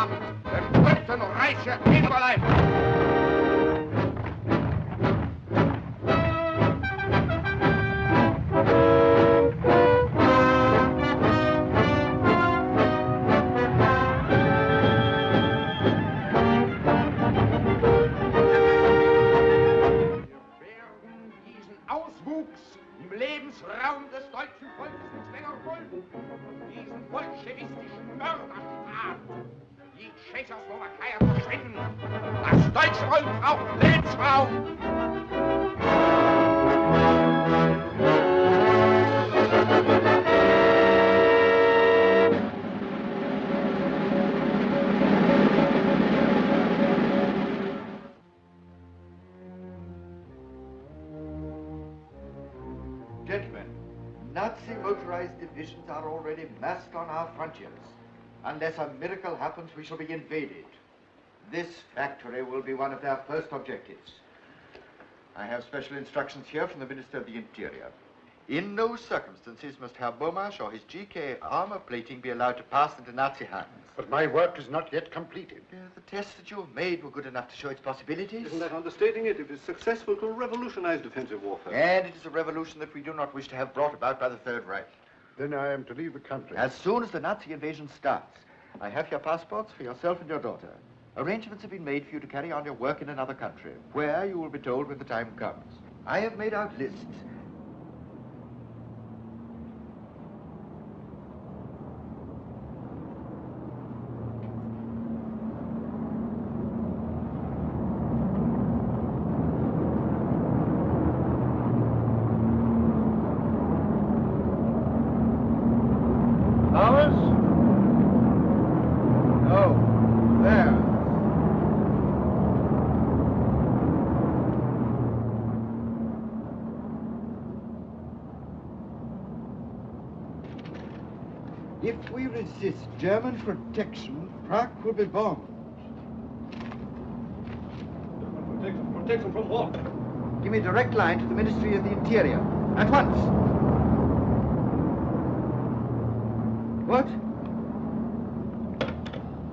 Abend dem Dritten Reiche überleiten. Im Lebensraum des deutschen Volkes nicht länger dulden. Diesen bolschewistischen Mörderstaat. Die Tschechoslowakei hat verschwinden. Das deutsche Volk braucht Lebensraum. Gentlemen, Nazi motorized divisions are already massed on our frontiers. Unless a miracle happens, we shall be invaded. This factory will be one of their first objectives. I have special instructions here from the Minister of the Interior. In no circumstances must Herr Bomasch or his GK armor plating be allowed to pass into Nazi hands. But my work is not yet completed. The tests that you have made were good enough to show its possibilities. Isn't that understating it? It is successful to revolutionize defensive warfare. And it is a revolution that we do not wish to have brought about by the Third Reich. Then I am to leave the country. As soon as the Nazi invasion starts, I have your passports for yourself and your daughter. Arrangements have been made for you to carry on your work in another country, where you will be told when the time comes. I have made out lists. If we resist German protection, Prague will be bombed. German protection from what? Give me a direct line to the Ministry of the Interior. At once. What?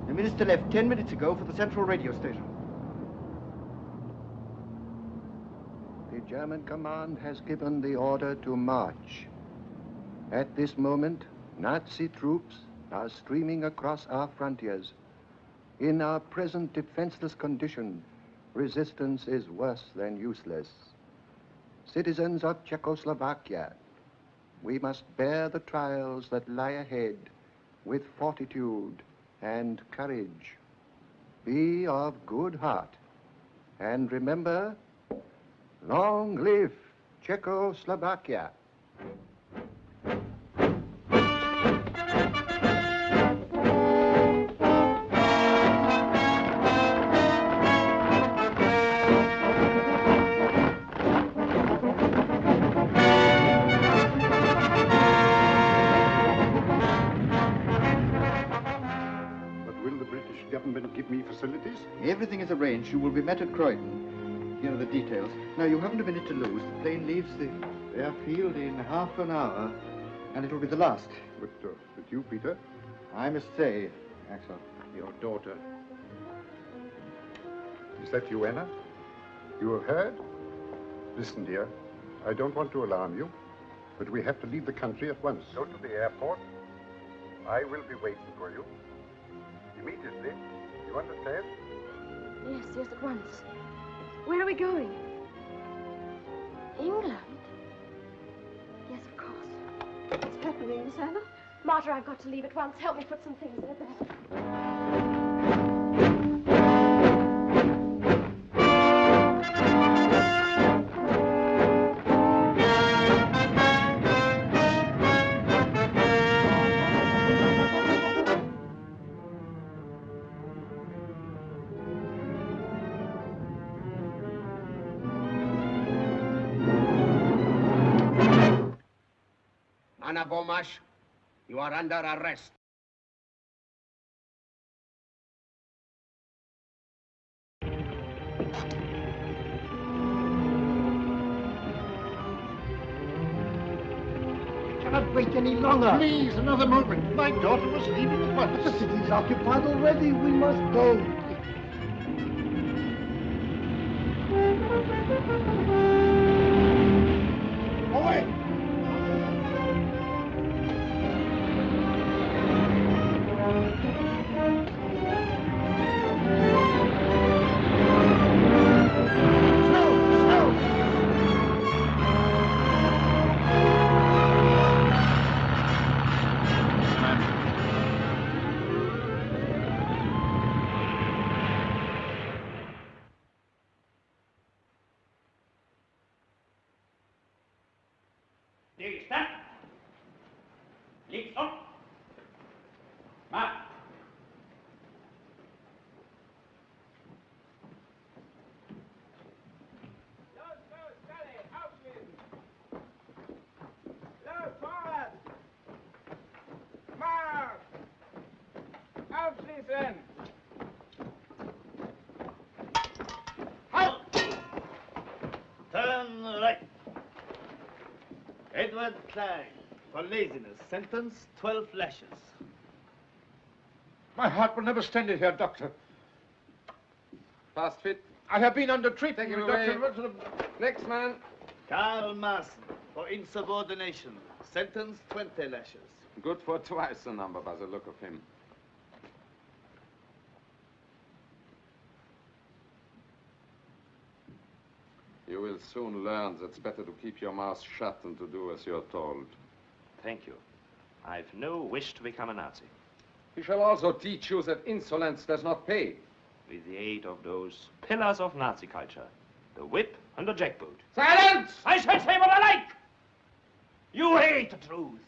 The minister left 10 minutes ago for the central radio station. The German command has given the order to march. At this moment, Nazi troops are streaming across our frontiers. In our present defenseless condition, resistance is worse than useless. Citizens of Czechoslovakia, we must bear the trials that lie ahead with fortitude and courage. Be of good heart, and remember, long live Czechoslovakia. Give me facilities? Everything is arranged. You will be met at Croydon. Here are the details. Now, you haven't a minute to lose. The plane leaves the airfield in half an hour, and it will be the last. But you, Peter? I must say, Axel. Your daughter. Is that you, Anna? You have heard? Listen, dear. I don't want to alarm you, but we have to leave the country at once. Go to the airport. I will be waiting for you. Immediately. You understand? Yes, at once. Where are we going? England? Yes, of course. What's happening, Miss Anna? Martha, I've got to leave at once. Help me put some things in a bag. Anna Bomasch, you are under arrest. cannot wait any longer. Please, another moment. My daughter was leaving at once. The city is occupied already. We must go. Away! Turn right. Edward Klein, for laziness, sentence 12 lashes. My heart will never stand it here, Doctor. Fast fit. I have been under treatment. Take him Doctor. away. Next man. Karl Maaßen, for insubordination, sentence 20 lashes. Good for twice the number by the look of him. You will soon learn that it's better to keep your mouth shut than to do as you're told. Thank you. I've no wish to become a Nazi. He shall also teach you that insolence does not pay. With the aid of those pillars of Nazi culture, the whip and the jackboot. Silence! I shall say what I like! You hate the truth,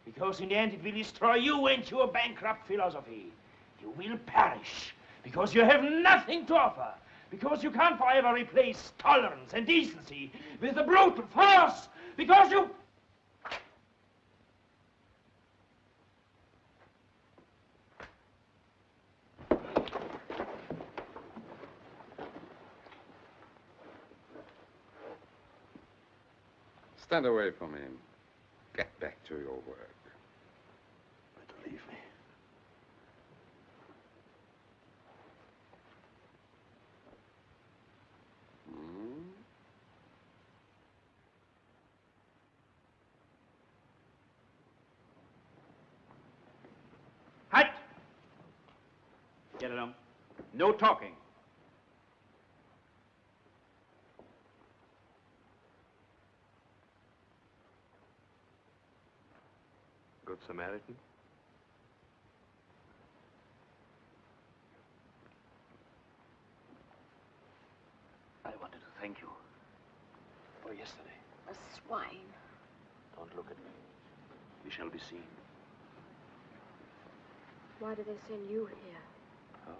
because in the end it will destroy you and your bankrupt philosophy. You will perish, because you have nothing to offer, because you can't forever replace tolerance and decency with the brutal force, because you... Stand away from him. Get back to your work. Better leave me. Halt! Get along. No talking. Good Samaritan. I wanted to thank you for yesterday. A swine. Don't look at me. We shall be seen. Why do they send you here? Oh.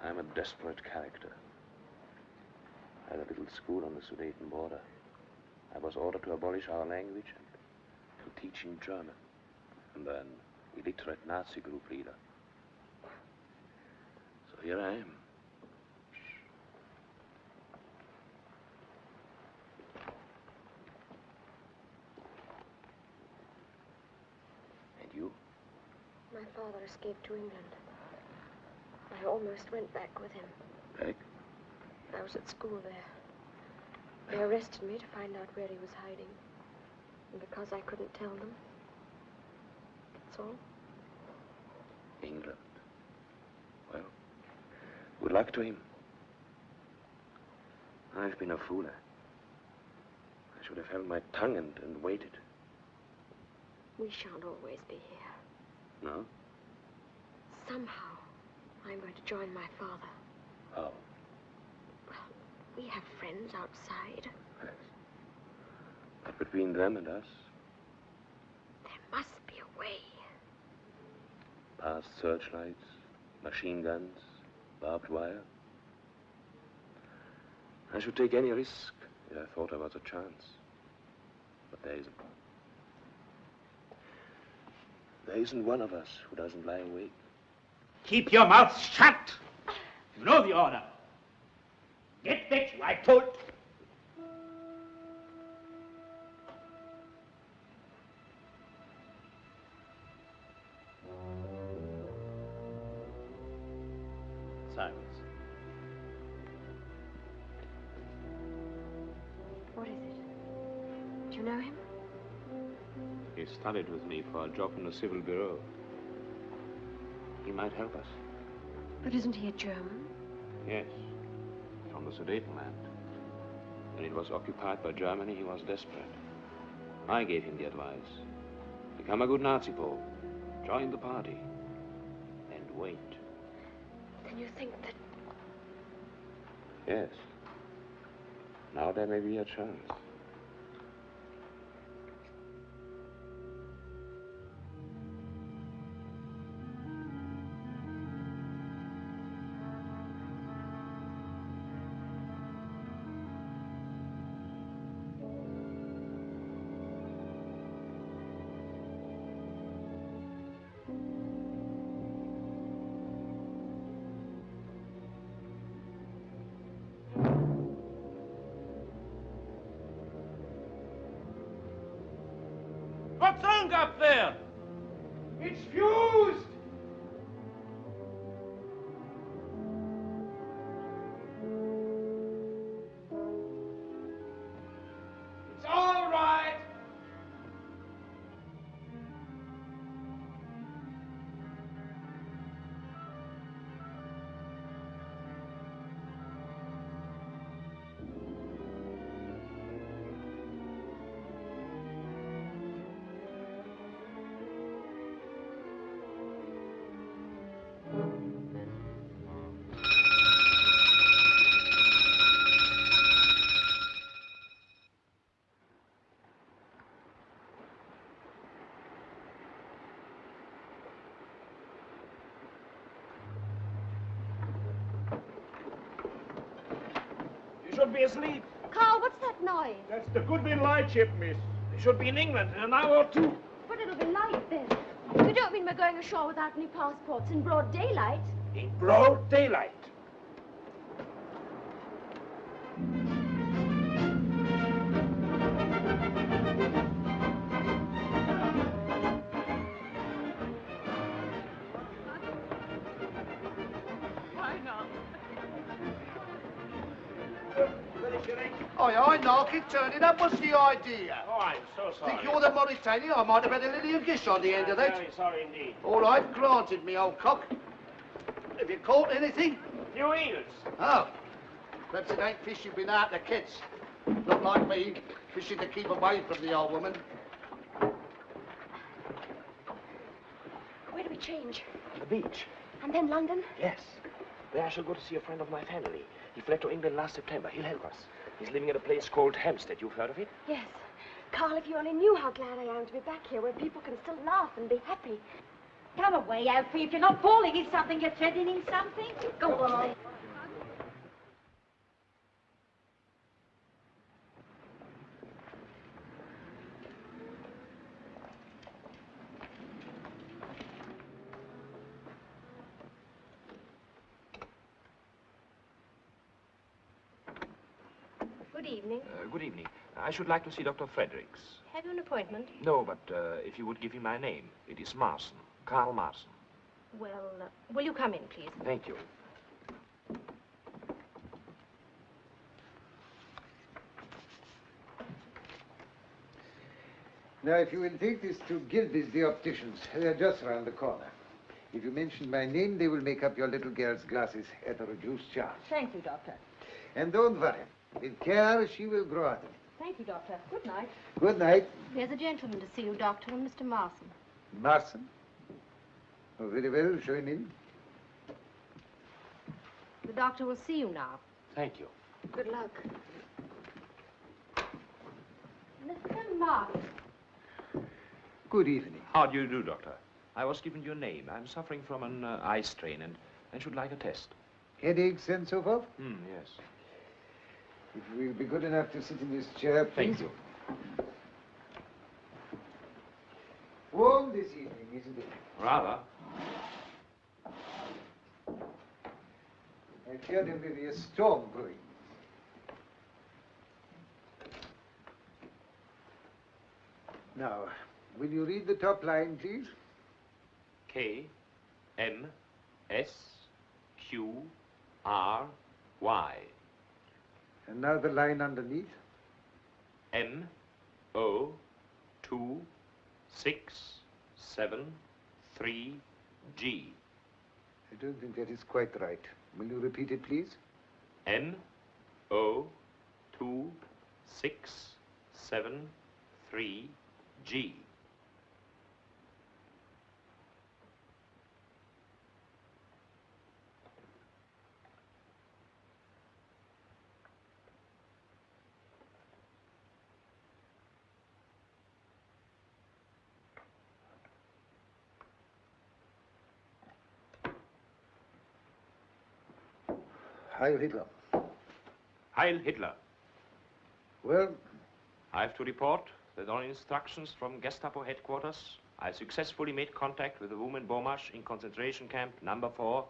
I'm a desperate character. I had a little school on the Sudeten border. I was ordered to abolish our language and to teach in German. And then illiterate Nazi group leader. So here I am. And you? My father escaped to England. I almost went back with him. Back? I was at school there. They arrested me to find out where he was hiding. And because I couldn't tell them, that's all. England. Well, good luck to him. I've been a fool. I should have held my tongue and waited. We shan't always be here. No? Somehow, I'm going to join my father. How? Well, we have friends outside. Yes. But between them and us? There must be a way. Past searchlights, machine guns, barbed wire. I should take any risk if I thought there was a chance. But there isn't. There isn't one of us who doesn't lie awake. Keep your mouth shut. You know the order. Get back, I told. silence. What is it? Do you know him? He studied with me for a job in the Civil Bureau. He might help us. But isn't he a German? Yes, from the Sudetenland. When it was occupied by Germany, he was desperate. I gave him the advice. Become a good Nazi Pole. Join the party. And wait. Then you think that... Yes. Now there may be a chance. What's wrong up there? It's fused! It's all right! You should be asleep. Karl, what's that noise? That's the Goodwin lightship, miss. They should be in England in an hour or two. But it'll be light then. You don't mean we're going ashore without any passports in broad daylight? In broad daylight. Why not? Aye, aye, knock it, turn it up. What's the idea? Oh, I'm so sorry. Think you're the Mauritanian? I might have had a little gish on the end of I'm that. very sorry indeed. All right, granted, me old cock. Have you caught anything? Few eels. Oh. Perhaps it ain't fish you've been out to catch. Not like me, fishing to keep away from the old woman. Where do we change? On the beach. And then London? Yes. There I shall go to see a friend of my family. He fled to England last September. He'll help us. He's living at a place called Hampstead. You've heard of it? Yes. Karl, if you only knew how glad I am to be back here, where people can still laugh and be happy. Come away, Alfie. If you're not falling in something, you're threatening something. Go on. Good evening. Good evening. I should like to see Dr. Fredericks. Have you an appointment? No, but if you would give him my name. It is Marson. Karl Marson. Well, will you come in, please? Thank you. Now, if you will take this to Gilby's, the opticians, they're just round the corner. If you mention my name, they will make up your little girl's glasses at a reduced charge. Thank you, Doctor. And don't worry. With care, she will grow out of it. Thank you, Doctor. Good night. Good night. There's a gentleman to see you, Doctor, and Mr. Marson. Marson? Oh, very well. Show him in. The doctor will see you now. Thank you. Good luck. Mr. Marson. Good evening. How do you do, Doctor? I was given your name. I'm suffering from an eye strain and should like a test. Headaches and so forth? Yes. If you will be good enough to sit in this chair, please. Thank you. Warm this evening, isn't it? Rather. I fear there may be a storm brewing. Now, will you read the top line, please? K, M, S, Q, R-Y. And now the line underneath. M-O-2-6-7-3-G. I don't think that is quite right. Will you repeat it, please? M-O-2-6-7-3-G. Heil Hitler. Heil Hitler. Well? I have to report that on instructions from Gestapo headquarters, I successfully made contact with the woman Bomasch in concentration camp number 4,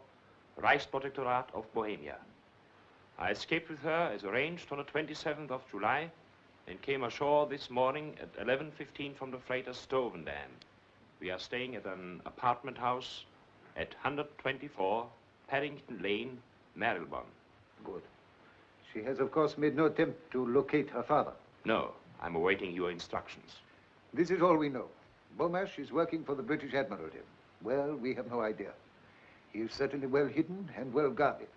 Reichsprotektorat of Bohemia. I escaped with her as arranged on the 27th of July and came ashore this morning at 11:15 from the freighter Stovendam. We are staying at an apartment house at 124 Paddington Lane, Marylebone. Good. She has, of course, made no attempt to locate her father. No, I'm awaiting your instructions. This is all we know. Bomasch is working for the British Admiralty. Well, we have no idea. He is certainly well hidden and well guarded.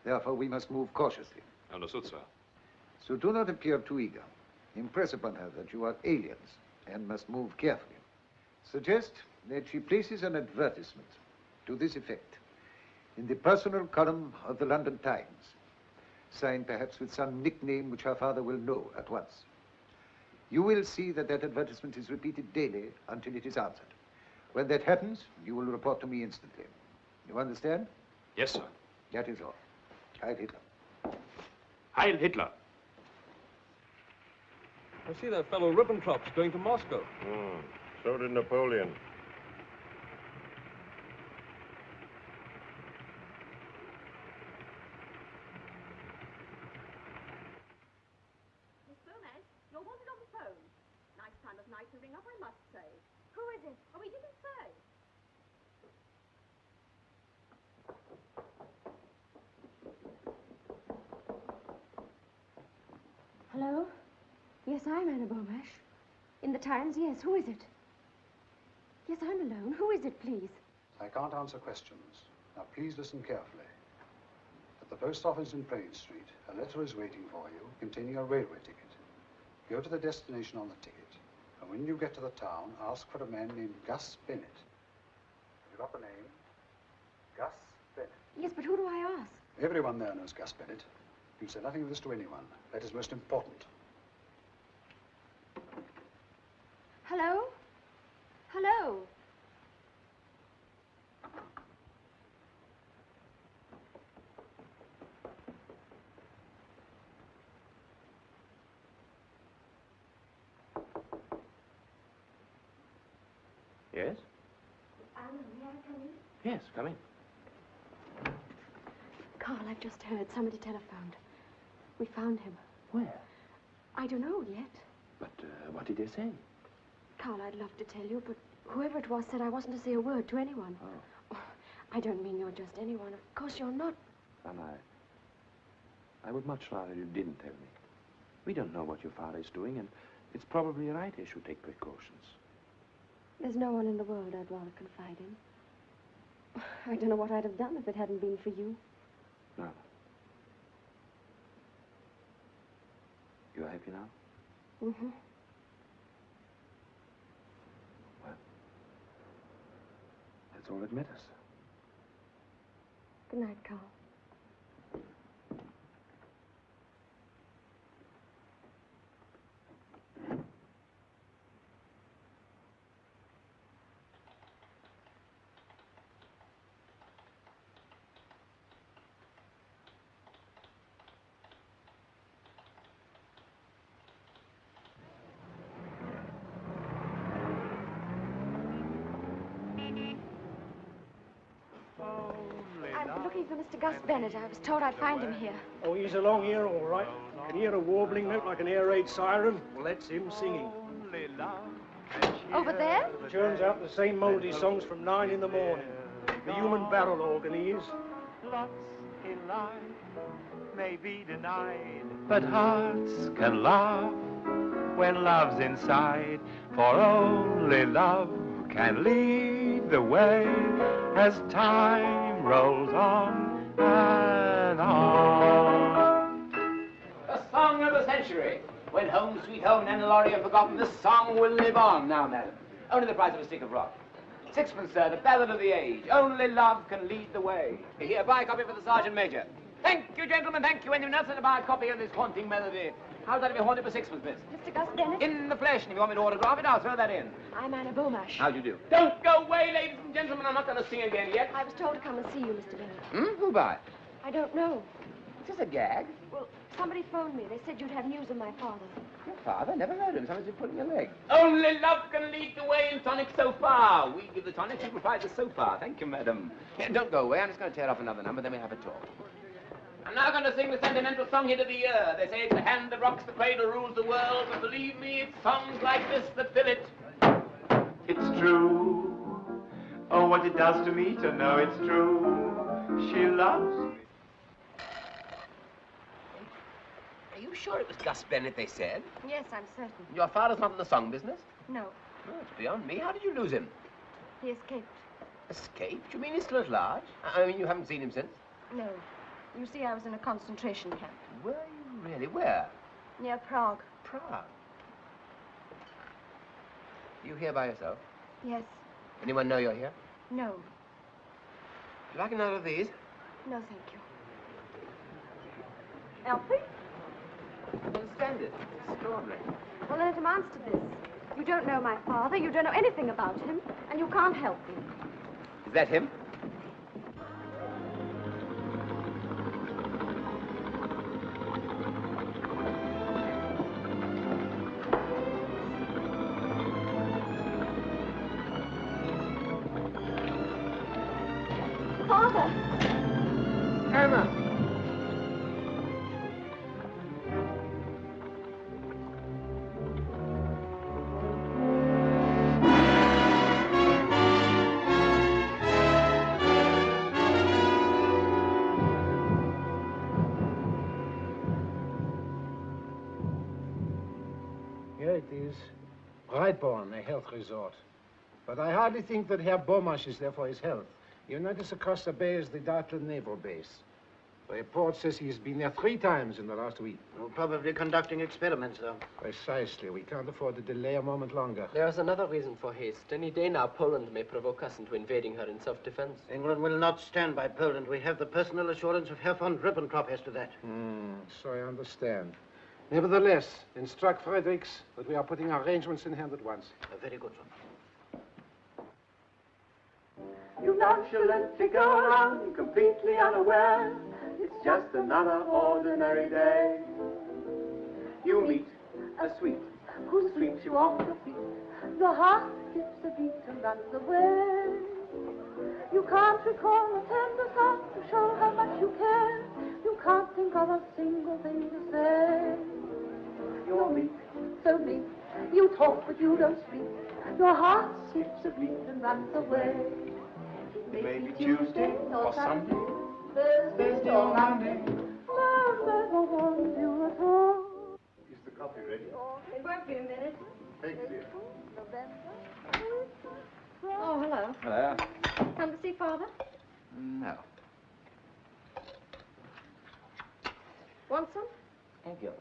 Therefore, we must move cautiously. Understood, sir. So do not appear too eager. Impress upon her that you are aliens and must move carefully. Suggest that she places an advertisement to this effect in the personal column of the London Times, signed perhaps with some nickname which her father will know at once. You will see that that advertisement is repeated daily until it is answered. When that happens, you will report to me instantly. You understand? Yes, sir. That is all. Heil Hitler. Heil Hitler. I see that fellow Ribbentrop's going to Moscow. So did Napoleon. Miss Bomasch, you're wanted on the phone. Nice time of night to ring up, I must say. Who is it? Oh, he didn't say. Hello? Yes, I'm Anna Bomasch. In the Times, yes. Who is it? Yes, I'm alone. Who is it, please? I can't answer questions. Now, please listen carefully. At the post office in Prague Street, a letter is waiting for you containing a railway ticket. Go to the destination on the ticket, and when you get to the town, ask for a man named Gus Bennett. Have you got the name? Gus Bennett. Yes, but who do I ask? Everyone there knows Gus Bennett. You say nothing of this to anyone. That is most important. Hello? Hello? Yes? Anna, may I come in? Yes, come in. Karl, I've just heard. Somebody telephoned. We found him. Where? I don't know yet. But what did they say? Karl, I'd love to tell you, but whoever it was said I wasn't to say a word to anyone. Oh. I don't mean you're just anyone. Of course you're not. Am I would much rather you didn't tell me. We don't know what your father is doing, and it's probably right he should take precautions. There's no one in the world I'd rather confide in. I don't know what I'd have done if it hadn't been for you. No. You're happy now? Mm-hmm. Well, that's all that matters. Good night, Karl. I'm looking for Mr. Gus Bennett. I was told I'd find him here. Oh, he's along here, all right. I can hear a warbling note like an air raid siren. Well, that's him singing. Over there? Churns out the same mouldy songs from 9 in the morning. The human barrel organ he is. Lots in life may be denied, but hearts can laugh when love's inside, for only love can lead the way as time rolls on and on. The song of the century. When Home Sweet Home and Anna Laurie are forgotten, this song will live on. Now, madam, only the price of a stick of rock. Sixpence, sir, the ballad of the age. Only love can lead the way. Here, buy a copy for the Sergeant Major. Thank you, gentlemen, thank you. And you Nelson to buy a copy of this haunting melody. How's that to be haunted for sixpence, miss? Mr. Gus Bennett? In the flesh, and if you want me to autograph it, I'll throw that in. I'm Anna Bomasch. How'd you do? Don't go away, ladies and gentlemen. I'm not going to sing again yet. I was told to come and see you, Mr. Bennett. Who by? I don't know. Is this a gag? Well, somebody phoned me. They said you'd have news of my father. Your father? Never heard of him. Somebody's been pulling your leg. Only love can lead the way in tonic so far. We give the tonic, you provide the so far. Thank you, madam. Yeah, don't go away. I'm just going to tear off another number, then we'll have a talk. I'm now going to sing the sentimental song hit of the year. They say it's the hand that rocks the cradle rules the world, but believe me, it's songs like this that fill it. It's true. Oh, what it does to me to know it's true. She loves me. Are you sure it was Gus Bennett, they said? Yes, I'm certain. Your father's not in the song business? No. Oh, it's beyond me. How did you lose him? He escaped. Escaped? You mean he's still at large? I mean, you haven't seen him since? No. You see, I was in a concentration camp. Were you really? Where? Near Prague. Prague? You here by yourself? Yes. Anyone know you're here? No. Would you like another of these? No, thank you. Alfie? I don't understand it. It's extraordinary. Well, then it amounts to this. You don't know my father, you don't know anything about him, and you can't help me. Is that him? Father! Anna! Here it is. Brightborn, a health resort. But I hardly think that Herr Bomasch is there for his health. You notice across the bay is the Dartland Naval Base. The report says he's been there 3 times in the last week. Well, probably conducting experiments, though. Precisely. We can't afford to delay a moment longer. There is another reason for haste. Any day now, Poland may provoke us into invading her in self-defense. England will not stand by Poland. We have the personal assurance of Herr von Ribbentrop as to that. So I understand. Nevertheless, instruct Fredericks that we are putting arrangements in hand at once. Very good, sir. You nonchalantly go around completely unaware. It's just another ordinary day. You meet a sweet who sweeps you off your feet. The heart skips a beat and runs away. You can't recall a tender thought to show how much you care. You can't think of a single thing to say. You're meek, so meek. You talk but you don't speak. Your heart skips a beat and runs away. Maybe Tuesday or Sunday, Thursday or Monday. Love never wants you at all. Is the coffee ready? It won't be a minute. Thanks, dear. Oh, hello. Hello. Come to see Father? No. Want some? Thank you.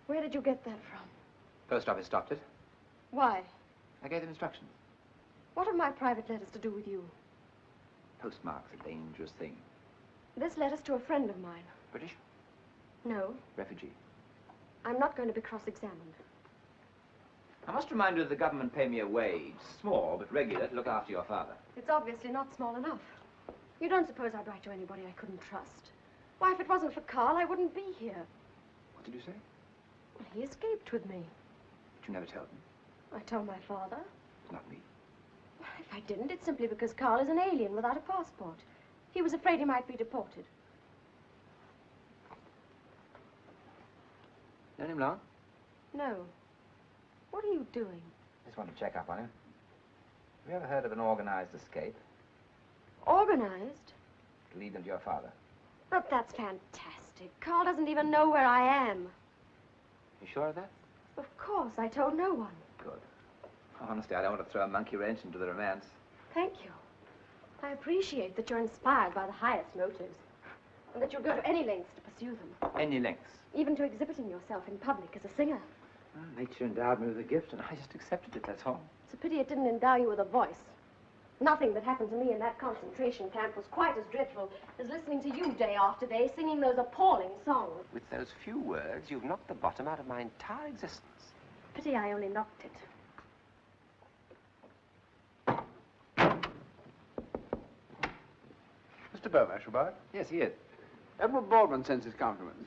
Where did you get that from? Post office stopped it. Why? I gave them instructions. What have my private letters to do with you? Postmark's a dangerous thing. This letter's to a friend of mine. British? No, Refugee. I'm not going to be cross-examined. I must remind you that the government pay me a wage, small but regular, to look after your father. It's obviously not small enough. You don't suppose I'd write to anybody I couldn't trust? Why, if it wasn't for Karl, I wouldn't be here. What did you say? He escaped with me. But you never told me. I told my father. Not me. If I didn't, it's simply because Karl is an alien without a passport. He was afraid he might be deported. Known him long? No. What are you doing? Just want to check up on him. Have you ever heard of an organized escape? Organized? To lead them to your father. But that's fantastic. Karl doesn't even know where I am. You sure of that? Of course, I told no one. Good. Honestly, I don't want to throw a monkey wrench into the romance. Thank you. I appreciate that you're inspired by the highest motives, and that you'll go to any lengths to pursue them. Any lengths? Even to exhibiting yourself in public as a singer. Well, nature endowed me with a gift, and I just accepted it, that's all. It's a pity it didn't endow you with a voice. Nothing that happened to me in that concentration camp was quite as dreadful as listening to you day after day singing those appalling songs. With those few words, you've knocked the bottom out of my entire existence. Pity I only knocked it. Mr. Bomasch about? Yes, he is. Admiral Baldwin sends his compliments.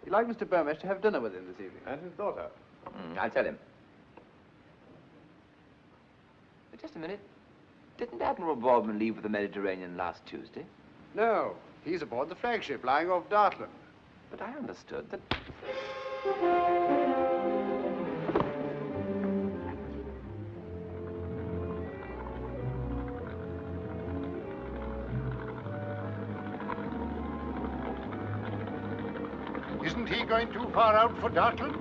He'd like Mr. Bomasch to have dinner with him this evening. And his daughter. I'll tell him. But just a minute. Didn't Admiral Baldwin leave for the Mediterranean last Tuesday? No, he's aboard the flagship lying off Dartland. But I understood that... Isn't he going too far out for Dartland?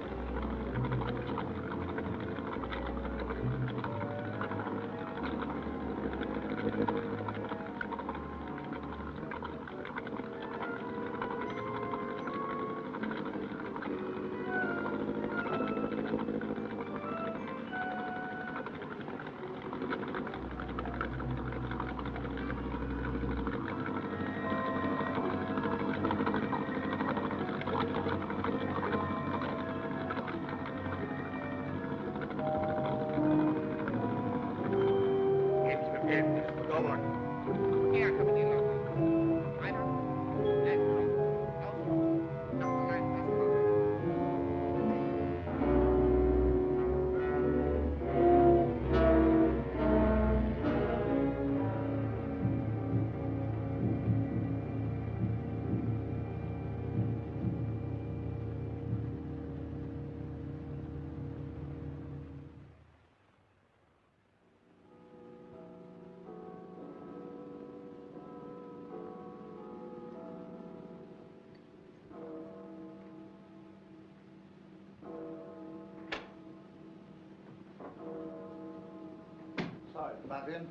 Sorry, Fabian.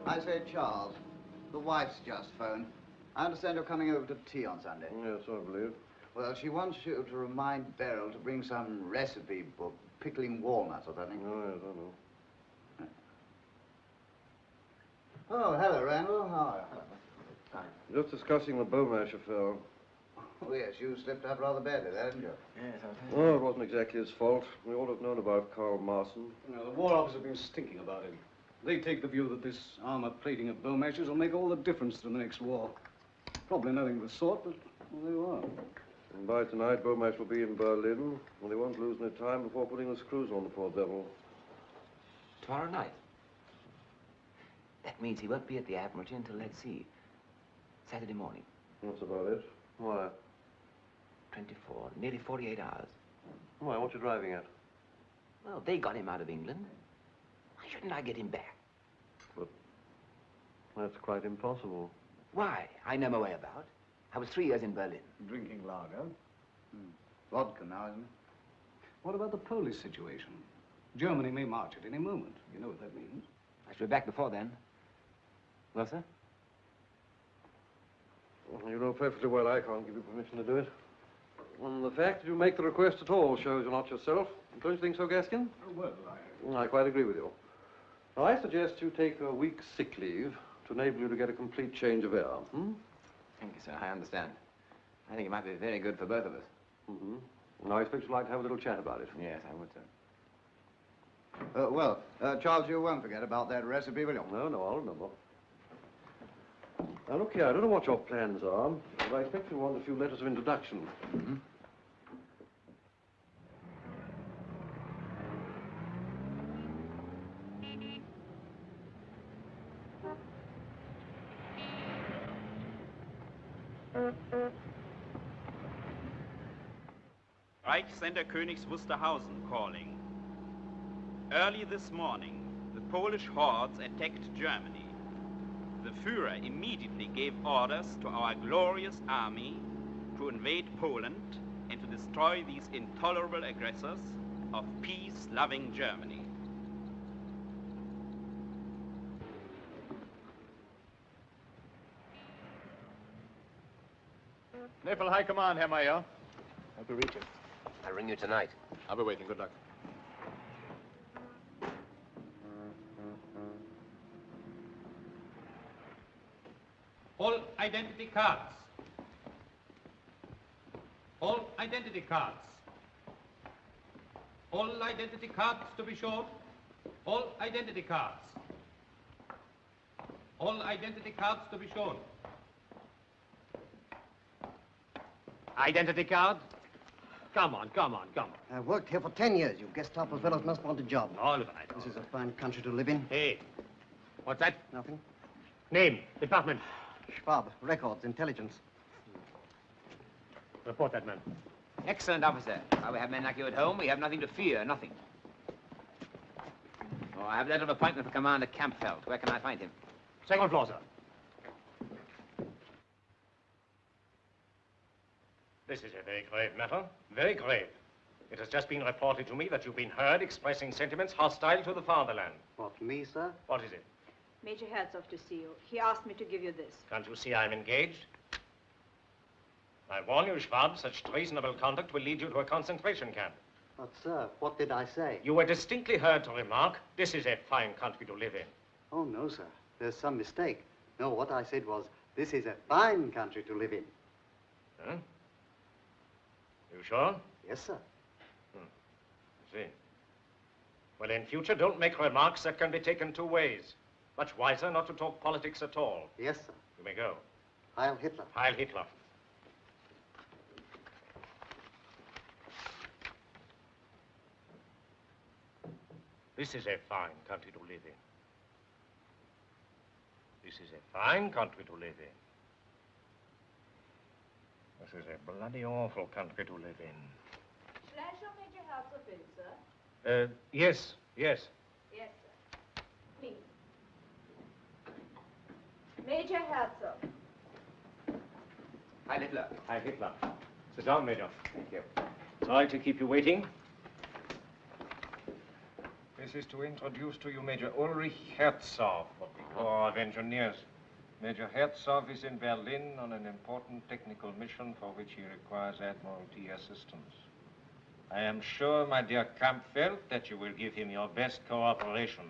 I say, Charles, the wife's just phoned. I understand you're coming over to tea on Sunday. Yes, I believe. Well, she wants you to remind Beryl to bring some recipe book, pickling walnuts or something. Oh, yes, I know. Oh, hello, Randall. How are you? Hi. Just discussing the Bomasch affair. Oh, yes, you slipped up rather badly there, didn't you? Yes, I Oh, it wasn't exactly his fault. We all have known about Karl Marson. The War Office have been stinking about him. They take the view that this armor plating of Bomasch's will make all the difference to the next war. Probably nothing of the sort, but well, there you are. And by tonight, Bomasch will be in Berlin, and they won't lose any time before putting the screws on the poor devil. Tomorrow night? That means he won't be at the Admiralty until, let's see, Saturday morning. That's about it. Why? 24, nearly 48 hours. Why, what you driving at? Well, they got him out of England. Why shouldn't I get him back? But that's quite impossible. Why? I know my way about. I was 3 years in Berlin. Drinking lager. Vodka now, isn't it? What about the Polish situation? Germany may march at any moment. You know what that means. I should be back before then. Well, sir? Well, you know perfectly well I can't give you permission to do it. And the fact that you make the request at all shows you're not yourself. Don't you think so, Gaskin? Oh, well, I quite agree with you. Now, I suggest you take a week's sick leave to enable you to get a complete change of air. Thank you, sir. I understand. I think it might be very good for both of us. Now, I expect you'd like to have a little chat about it. Yes, I would, sir. Well, Charles, you won't forget about that recipe, will you? No, I'll remember. Now, look here, I don't know what your plans are, but I expect you want a few letters of introduction. Reichssender Königs Wusterhausen calling. Early this morning, the Polish hordes attacked Germany. The Führer immediately gave orders to our glorious army to invade Poland and to destroy these intolerable aggressors of peace-loving Germany. Naval High Command, Herr Mayer. Hope you reach him. I'll ring you tonight. I'll be waiting. Good luck. All identity cards. All identity cards. All identity cards to be shown. All identity cards. All identity cards to be shown. Identity card? Come on, come on, come on. I've worked here for 10 years. You guessed up as well as must want a job. All right. This is a fine country to live in. Hey, what's that? Nothing. Name, department. Schwab, records, intelligence. Report that man. Excellent, officer. While we have men like you at home, we have nothing to fear, nothing. Oh, I have a letter of appointment for Commander Kampfeld. Where can I find him? Second floor, sir. This is a very grave matter. Very grave. It has just been reported to me that you've been heard expressing sentiments hostile to the fatherland. What, me, sir? What is it? Major Herzog to see you. He asked me to give you this. Can't you see I'm engaged? I warn you, Schwab, such treasonable conduct will lead you to a concentration camp. But, sir, what did I say? You were distinctly heard to remark, this is a fine country to live in. Oh, no, sir. There's some mistake. No, what I said was, this is a fine country to live in. Huh? You sure? Yes, sir. I see. Well, in future, don't make remarks that can be taken two ways. Much wiser not to talk politics at all. Yes, sir. You may go. Heil Hitler. Heil Hitler. This is a fine country to live in. This is a fine country to live in. This is a bloody awful country to live in. Shall I show Major Herzog in, sir? Yes, yes. Yes, sir. Please. Major Herzog. Heil Hitler. Heil Hitler. Sit down, Major. Thank you. Sorry to keep you waiting. This is to introduce to you Major Ulrich Herzog of the Corps of Engineers. Major Herzog is in Berlin on an important technical mission for which he requires Admiralty assistance. I am sure, my dear Kampfeld, that you will give him your best cooperation.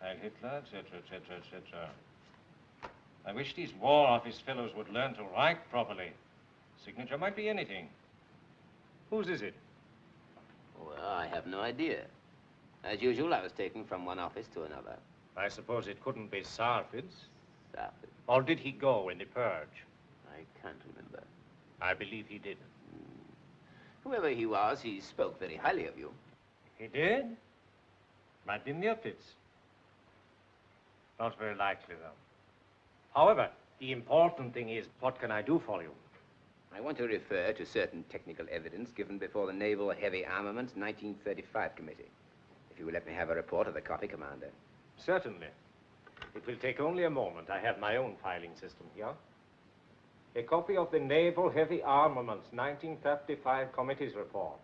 Heil Hitler, etc., etc., etc. I wish these War Office fellows would learn to write properly. Signature might be anything. Whose is it? Well, I have no idea. As usual, I was taken from one office to another. I suppose it couldn't be Sarford's. Sarford. Or did he go in the purge? I can't remember. I believe he did. Whoever he was, he spoke very highly of you. He did? Might be Nilpitz. Not very likely, though. However, the important thing is, what can I do for you? I want to refer to certain technical evidence given before the Naval Heavy Armaments 1935 Committee. If you will let me have a report of the copy, Commander. Certainly. It will take only a moment. I have my own filing system here. A copy of the Naval Heavy Armaments 1935 Committee's report.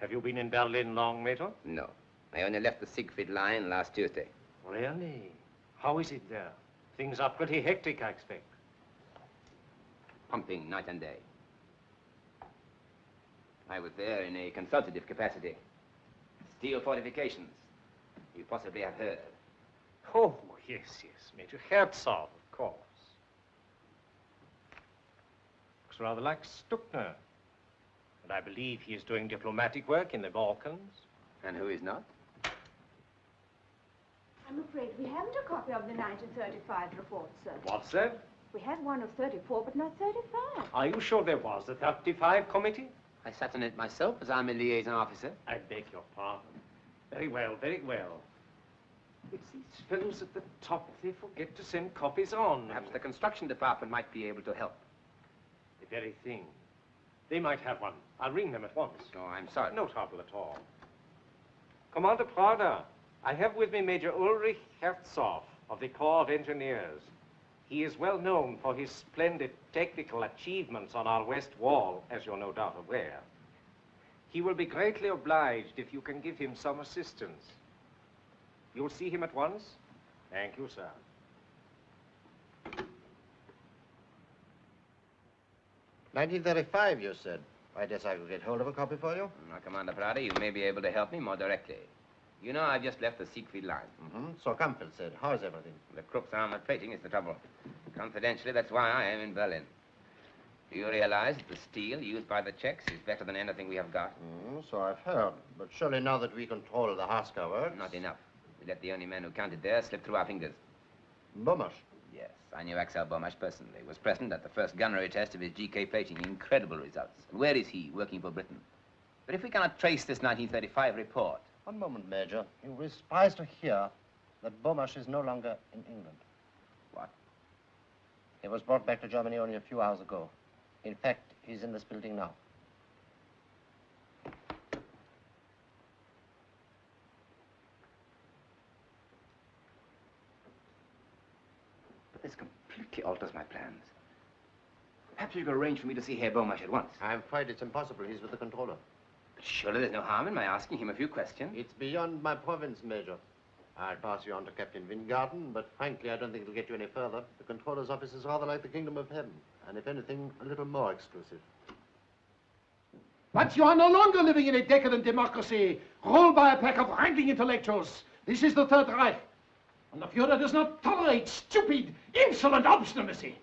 Have you been in Berlin long, Major? No. I only left the Siegfried Line last Tuesday. Really? How is it there? Things are pretty hectic, I expect. Pumping night and day. I was there in a consultative capacity. Steel fortifications. You possibly have heard. Oh, yes, yes. Major Herzog, of course. Looks rather like Stuckner. And I believe he is doing diplomatic work in the Balkans. And who is not? I'm afraid we haven't a copy of the 1935 report, sir. What's that? We had one of 34, but not 35. Are you sure there was a 35 committee? I sat on it myself, as I'm a liaison officer. I beg your pardon. Very well, very well. It's these fellows at the top. They forget to send copies on. Perhaps the construction department might be able to help. The very thing. They might have one. I'll ring them at once. Oh, I'm sorry. No trouble at all. Commander Prager, I have with me Major Ulrich Herzog of the Corps of Engineers. He is well known for his splendid technical achievements on our west wall, as you're no doubt aware. He will be greatly obliged if you can give him some assistance. You'll see him at once? Thank you, sir. "1935, you said. I guess I could get hold of a copy for you. Now, Commander Prager, you may be able to help me more directly. You know, I've just left the Siegfried line. So Campbell said. How's everything? The Krupp's armored plating is the trouble. Confidentially, that's why I am in Berlin. Do you realize that the steel used by the Czechs is better than anything we have got? So I've heard. But surely now that we control the Harcourt works... Not enough. We let the only man who counted there slip through our fingers. Bomasch? Yes, I knew Axel Bomasch personally. He was present at the first gunnery test of his GK plating. Incredible results. And where is he, working for Britain? But if we cannot trace this 1935 report... One moment, Major. You'll be surprised to hear that Bomasch is no longer in England. What? He was brought back to Germany only a few hours ago. In fact, he's in this building now. But this completely alters my plans. Perhaps you could arrange for me to see Herr Bomasch at once. I'm afraid it's impossible. He's with the controller. But surely there's no harm in my asking him a few questions. It's beyond my province, Major. I'll pass you on to Captain Wingarden, but frankly, I don't think it'll get you any further. The controller's office is rather like the kingdom of heaven, and if anything, a little more exclusive. But you are no longer living in a decadent democracy, ruled by a pack of wrangling intellectuals. This is the Third Reich, and the Führer does not tolerate stupid, insolent obstinacy.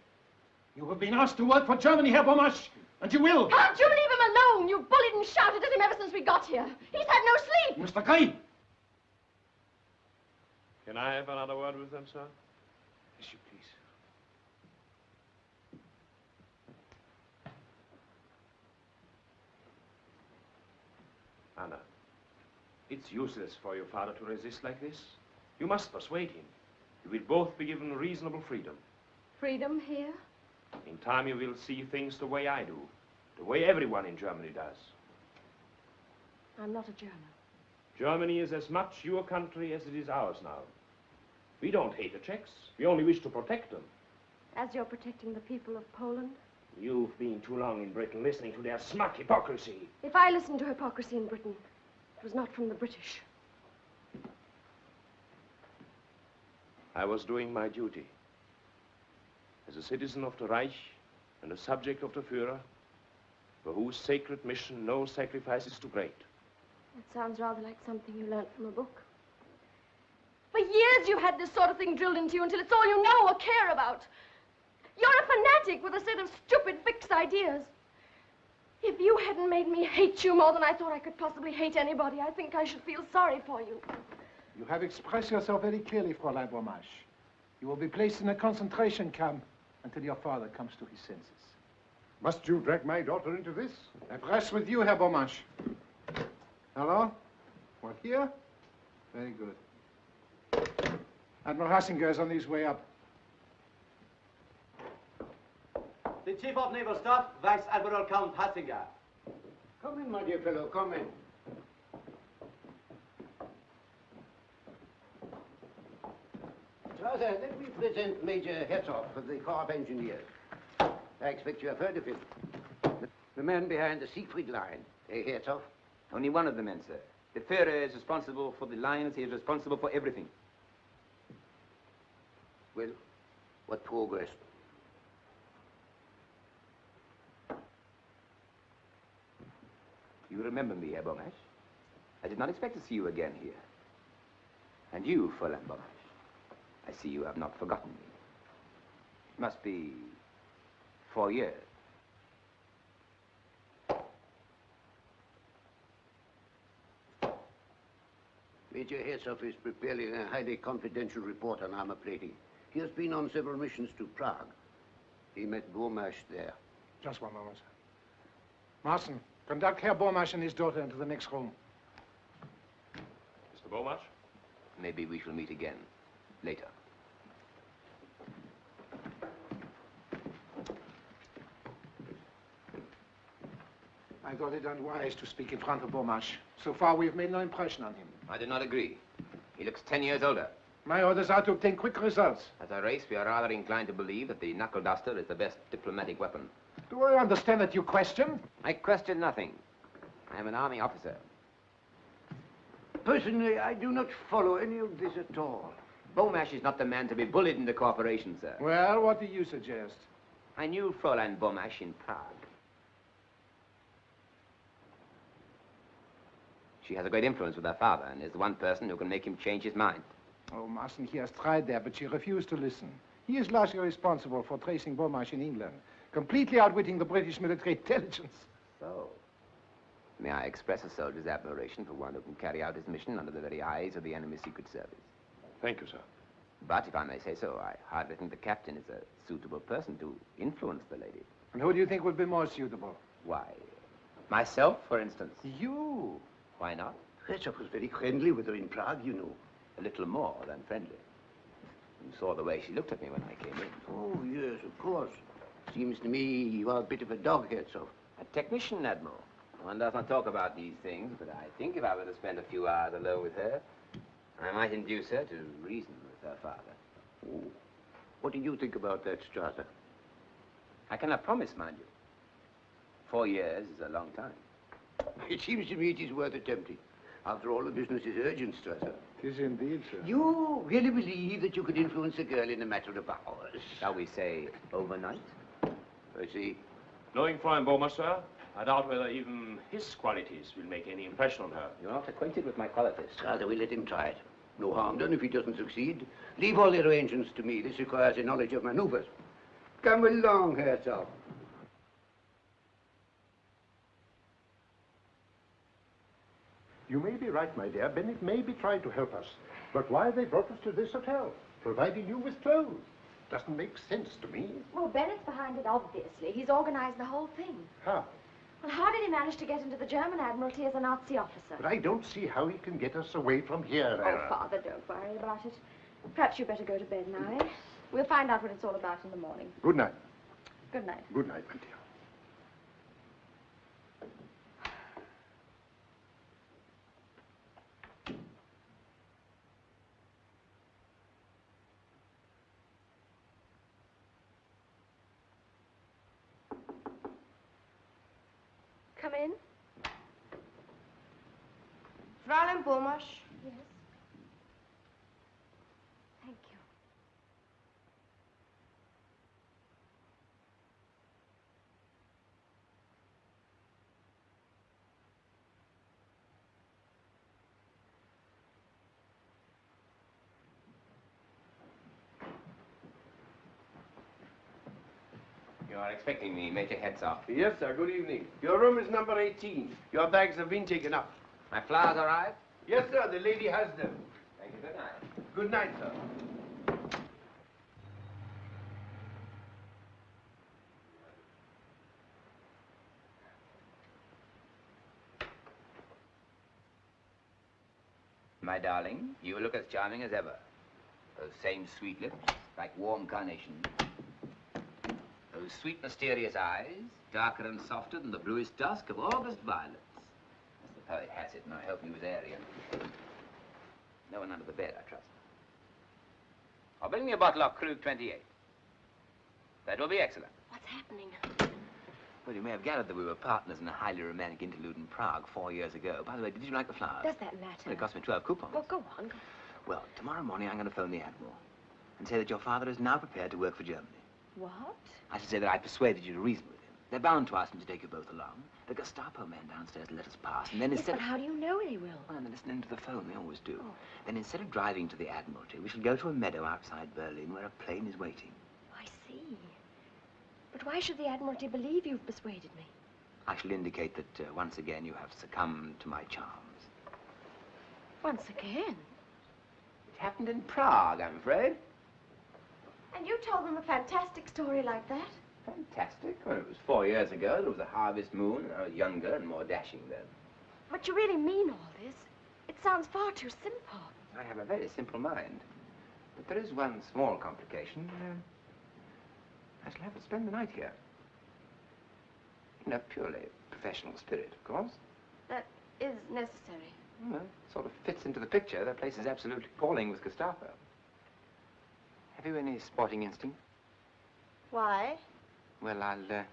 You have been asked to work for Germany, Herr Bomasch, and you will. Can't you leave him alone? You bullied and shouted at him ever since we got here. He's had no sleep. Mr. Green. Can I have another word with them, sir? Yes, you please. Anna, it's useless for your father to resist like this. You must persuade him. You will both be given reasonable freedom. Freedom here? In time, you will see things the way I do, the way everyone in Germany does. I'm not a German. Germany is as much your country as it is ours now. We don't hate the Czechs. We only wish to protect them. As you're protecting the people of Poland? You've been too long in Britain listening to their smug hypocrisy. If I listened to hypocrisy in Britain, it was not from the British. I was doing my duty. As a citizen of the Reich and a subject of the Führer, for whose sacred mission no sacrifice is too great. That sounds rather like something you learned from a book. For years you had this sort of thing drilled into you until it's all you know or care about. You're a fanatic with a set of stupid, fixed ideas. If you hadn't made me hate you more than I thought I could possibly hate anybody, I think I should feel sorry for you. You have expressed yourself very clearly, Fräulein Bomasch. You will be placed in a concentration camp until your father comes to his senses. Must you drag my daughter into this? That rests with you, Herr Bomasch. Hello? What, here? Very good. Admiral Hassinger is on his way up. The Chief of Naval Staff, Vice Admiral Count Hassinger. Come in, my dear fellow, come in. Father, let me present Major Herzog of the Corps of Engineers. I expect you have heard of him. The man behind the Siegfried line. Eh, Herzog? Only one of the men, sir. The Führer is responsible for the lines. He is responsible for everything. Well, what progress? You remember me, Herr Bomasch? I did not expect to see you again here. And you, Fräulein Bomasch, I see you have not forgotten me. It must be 4 years. Major Herzog is preparing a highly confidential report on armor plating. He has been on several missions to Prague. He met Bomasch there. Just one moment. Marson, conduct Herr Bomasch and his daughter into the next room. Mr. Bomasch? Maybe we shall meet again later. I thought it unwise to speak in front of Bomasch. So far, we've made no impression on him. I do not agree. He looks 10 years older. My orders are to obtain quick results. As a race, we are rather inclined to believe that the knuckle duster is the best diplomatic weapon. Do I understand that you question? I question nothing. I am an army officer. Personally, I do not follow any of this at all. Bomasch is not the man to be bullied into cooperation, sir. Well, what do you suggest? I knew Fräulein Bomasch in Prague. She has a great influence with her father and is the one person who can make him change his mind. Oh, Marson, he has tried that, but she refused to listen. He is largely responsible for tracing Bomasch in England, completely outwitting the British military intelligence. So, may I express a soldier's admiration for one who can carry out his mission under the very eyes of the enemy's secret service? Thank you, sir. But if I may say so, I hardly think the captain is a suitable person to influence the lady. And who do you think would be more suitable? Why, myself, for instance. You? Why not? Herzog was very friendly with her in Prague, you know. A little more than friendly. You saw the way she looked at me when I came in. Oh, yes, of course. Seems to me you are a bit of a dog, Herzog. A technician, Admiral. One does not talk about these things, but I think if I were to spend a few hours alone with her, I might induce her to reason with her father. Oh. What do you think about that, Strasser? I cannot promise, mind you. 4 years is a long time. It seems to me it is worth attempting. After all, the business is urgent, Strasser. It is indeed, sir. You really believe that you could influence a girl in a matter of hours? Shall we say overnight? I see. Knowing Fräulein Bomasch, sir, I doubt whether even his qualities will make any impression on her. You're not acquainted with my qualities. Strasser, we let him try it. No harm done if he doesn't succeed. Leave all the arrangements to me. This requires a knowledge of maneuvers. Come along, Herzog. You may be right, my dear. Bennett may be trying to help us. But why they brought us to this hotel, providing you with clothes? Doesn't make sense to me. Well, Bennett's behind it, obviously. He's organized the whole thing. How? Well, how did he manage to get into the German Admiralty as a Nazi officer? But I don't see how he can get us away from here. Oh, Father, don't worry about it. Perhaps you better go to bed now, eh? We'll find out what it's all about in the morning. Good night. Good night. Good night, my dear. Come in. Fräulein Bomasch. Yes. Thank you. You are expecting me, Major Herzog. Yes, sir. Good evening. Your room is number 18. Your bags have been taken up. My flowers arrived? Yes, sir. The lady has them. Thank you. Good night. Good night, sir. My darling, you look as charming as ever. Those same sweet lips, like warm carnations. Those sweet, mysterious eyes, darker and softer than the bluest dusk of August violets. As the poet has it, and I hope he was Aryan. No one under the bed, I trust. Or bring me a bottle of Krug 28. That will be excellent. What's happening? Well, you may have gathered that we were partners in a highly romantic interlude in Prague 4 years ago. By the way, did you like the flowers? Does that matter? Well, it cost me 12 coupons. Well, go on. Well, tomorrow morning I'm going to phone the Admiral and say that your father is now prepared to work for Germany. What? I should say that I persuaded you to reason with him. They're bound to ask him to take you both along. The Gestapo man downstairs let us pass, and then Yes, instead but how do you know they will? Well, they're listening to the phone. They always do. Oh. Then instead of driving to the Admiralty, we shall go to a meadow outside Berlin where a plane is waiting. I see. But why should the Admiralty believe you've persuaded me? I shall indicate that once again you have succumbed to my charms. Once again? It happened in Prague, I'm afraid. And you told them a fantastic story like that? Fantastic. Well, it was 4 years ago. There was a harvest moon, and I was younger and more dashing then. But you really mean all this? It sounds far too simple. I have a very simple mind. But there is one small complication. I shall have to spend the night here. In a purely professional spirit, of course. That is necessary. Well, it sort of fits into the picture. That place is absolutely appalling with Gestapo. Have you any sporting instinct? Why? Well, I'll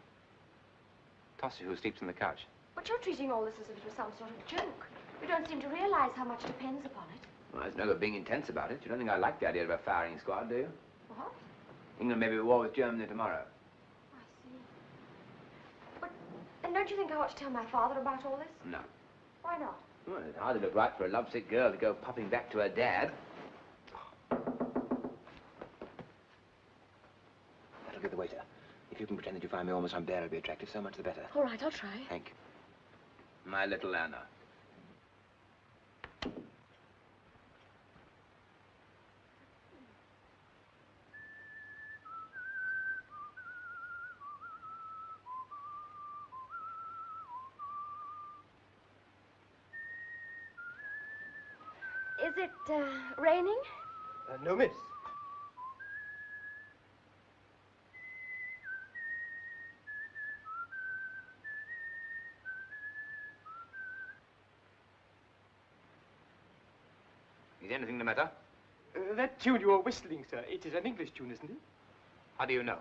toss you who sleeps on the couch. But you're treating all this as if it was some sort of joke. You don't seem to realize how much depends upon it. Well, there's no good being intense about it. You don't think I like the idea of a firing squad, do you? What? England may be at war with Germany tomorrow. I see. But, and don't you think I ought to tell my father about all this? No. Why not? Well, it hardly look right for a lovesick girl to go popping back to her dad. That'll get the waiter. If you can pretend that you find me almost unbearably attractive, so much the better. All right, I'll try. Thank you. My little Anna. Is it, raining? No, miss. Is anything the matter? That tune you are whistling, sir, it is an English tune, isn't it? How do you know?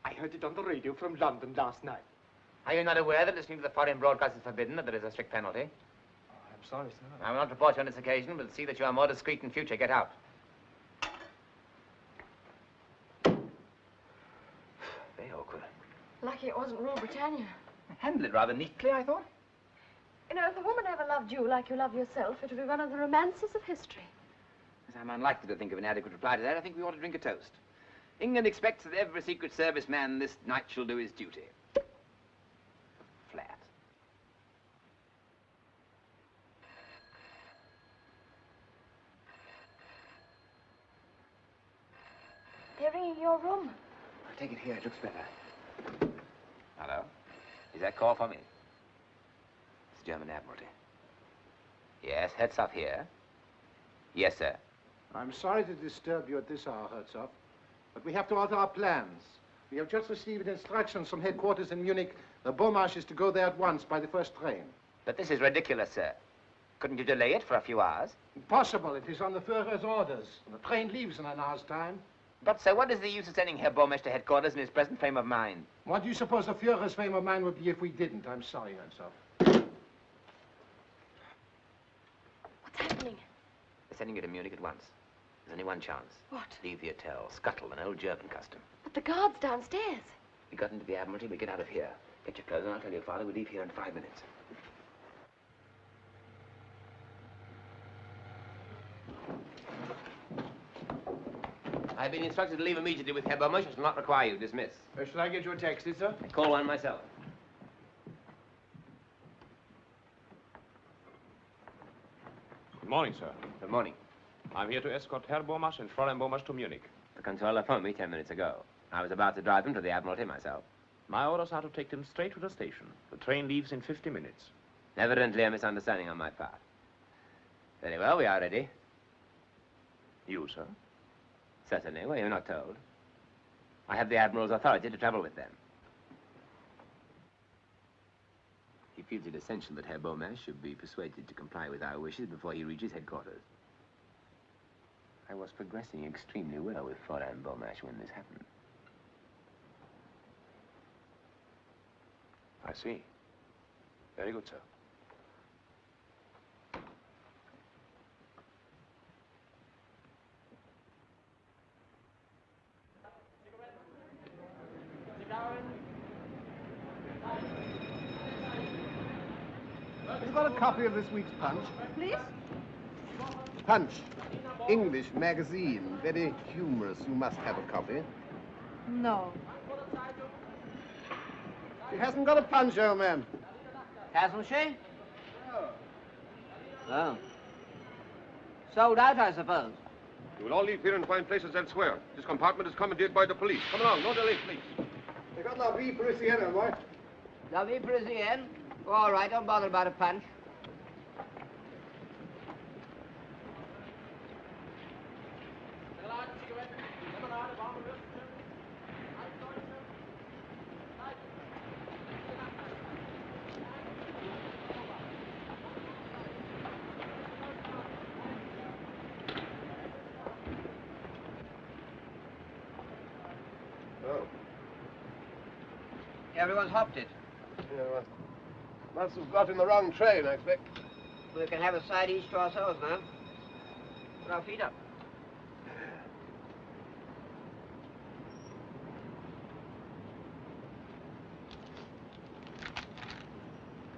I heard it on the radio from London last night. Are you not aware that listening to the foreign broadcast is forbidden, that there is a strict penalty? I'm sorry, sir. I will not report you on this occasion, but see that you are more discreet in future. Get out. Very awkward. Lucky it wasn't Rule Britannia. Handled it rather neatly, I thought. You know, if a woman ever loved you like you love yourself, it would be one of the romances of history. As I'm unlikely to think of an adequate reply to that, I think we ought to drink a toast. England expects that every Secret Service man this night shall do his duty. Flat. They're ringing your room. I'll take it here. It looks better. Hello? Is that call for me? It's German Admiralty. Yes, Herzog here. Yes, sir. I'm sorry to disturb you at this hour, Herzog, but we have to alter our plans. We have just received instructions from headquarters in Munich. The Bomasch is to go there at once by the first train. But this is ridiculous, sir. Couldn't you delay it for a few hours? Impossible. It is on the Führer's orders. The train leaves in an hour's time. But, sir, what is the use of sending Herr Bomasch to headquarters in his present frame of mind? What do you suppose the Führer's frame of mind would be if we didn't? I'm sorry, Herzog. What's happening? They're sending you to Munich at once. There's only one chance. What? Leave the hotel. Scuttle, an old German custom. But the guard's downstairs. We got into the Admiralty, we get out of here. Get your clothes on, I'll tell your father we leave here in 5 minutes. I've been instructed to leave immediately with Herr Bomasch. I shall not require you. Dismiss. Shall I get you a taxi, sir? I call one myself. Good morning, sir. Good morning. I'm here to escort Herr Bomasch and Fräulein Bomasch to Munich. The controller phoned me 10 minutes ago. I was about to drive them to the Admiralty myself. My orders are to take them straight to the station. The train leaves in 50 minutes. Evidently a misunderstanding on my part. Very well, we are ready. You, sir? Certainly. Well, you're not told. I have the Admiral's authority to travel with them. He feels it essential that Herr Bomasch should be persuaded to comply with our wishes before he reaches headquarters. I was progressing extremely well with Fräulein Bomasch when this happened. I see. Very good, sir. Have you got a copy of this week's Punch? Please? Punch. English magazine. Very humorous. You must have a copy. No. She hasn't got a punch, old man. Hasn't she? Oh. Sold out, I suppose. You will all leave here and find places elsewhere. This compartment is commandeered by the police. Come along, no delay, please. They got La Vie Parisienne, boy. La Vie Parisienne? All right, don't bother about a punch. Everyone's hopped it. Yeah, well, must have got in the wrong train, I expect. We can have a side each to ourselves now. Put our feet up.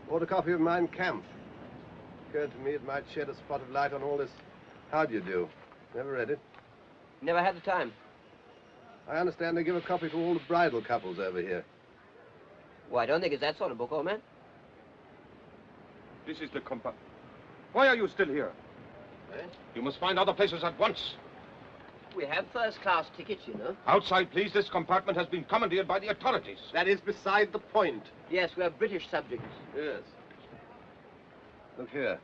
Ordered a copy of Mein Kampf. Occurred to me it might shed a spot of light on all this how do you do. Never read it. Never had the time. I understand they give a copy to all the bridal couples over here. Well, I don't think it's that sort of book, old man. This is the compartment. Why are you still here? Eh? You must find other places at once. We have first-class tickets, you know. Outside, please. This compartment has been commandeered by the authorities. That is beside the point. Yes, we're British subjects. Yes. Look here.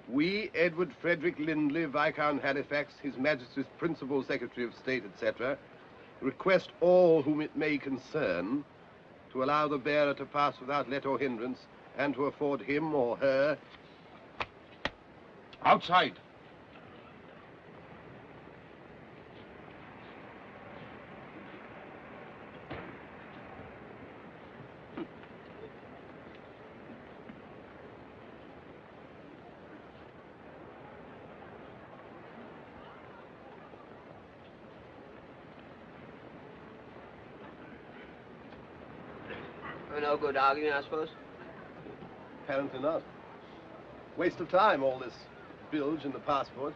We, Edward Frederick Lindley, Viscount Halifax, His Majesty's Principal Secretary of State, etc., request all whom it may concern to allow the bearer to pass without let or hindrance and to afford him or her... Outside. No good arguing, I suppose? Apparently not. Waste of time, all this bilge in the passport.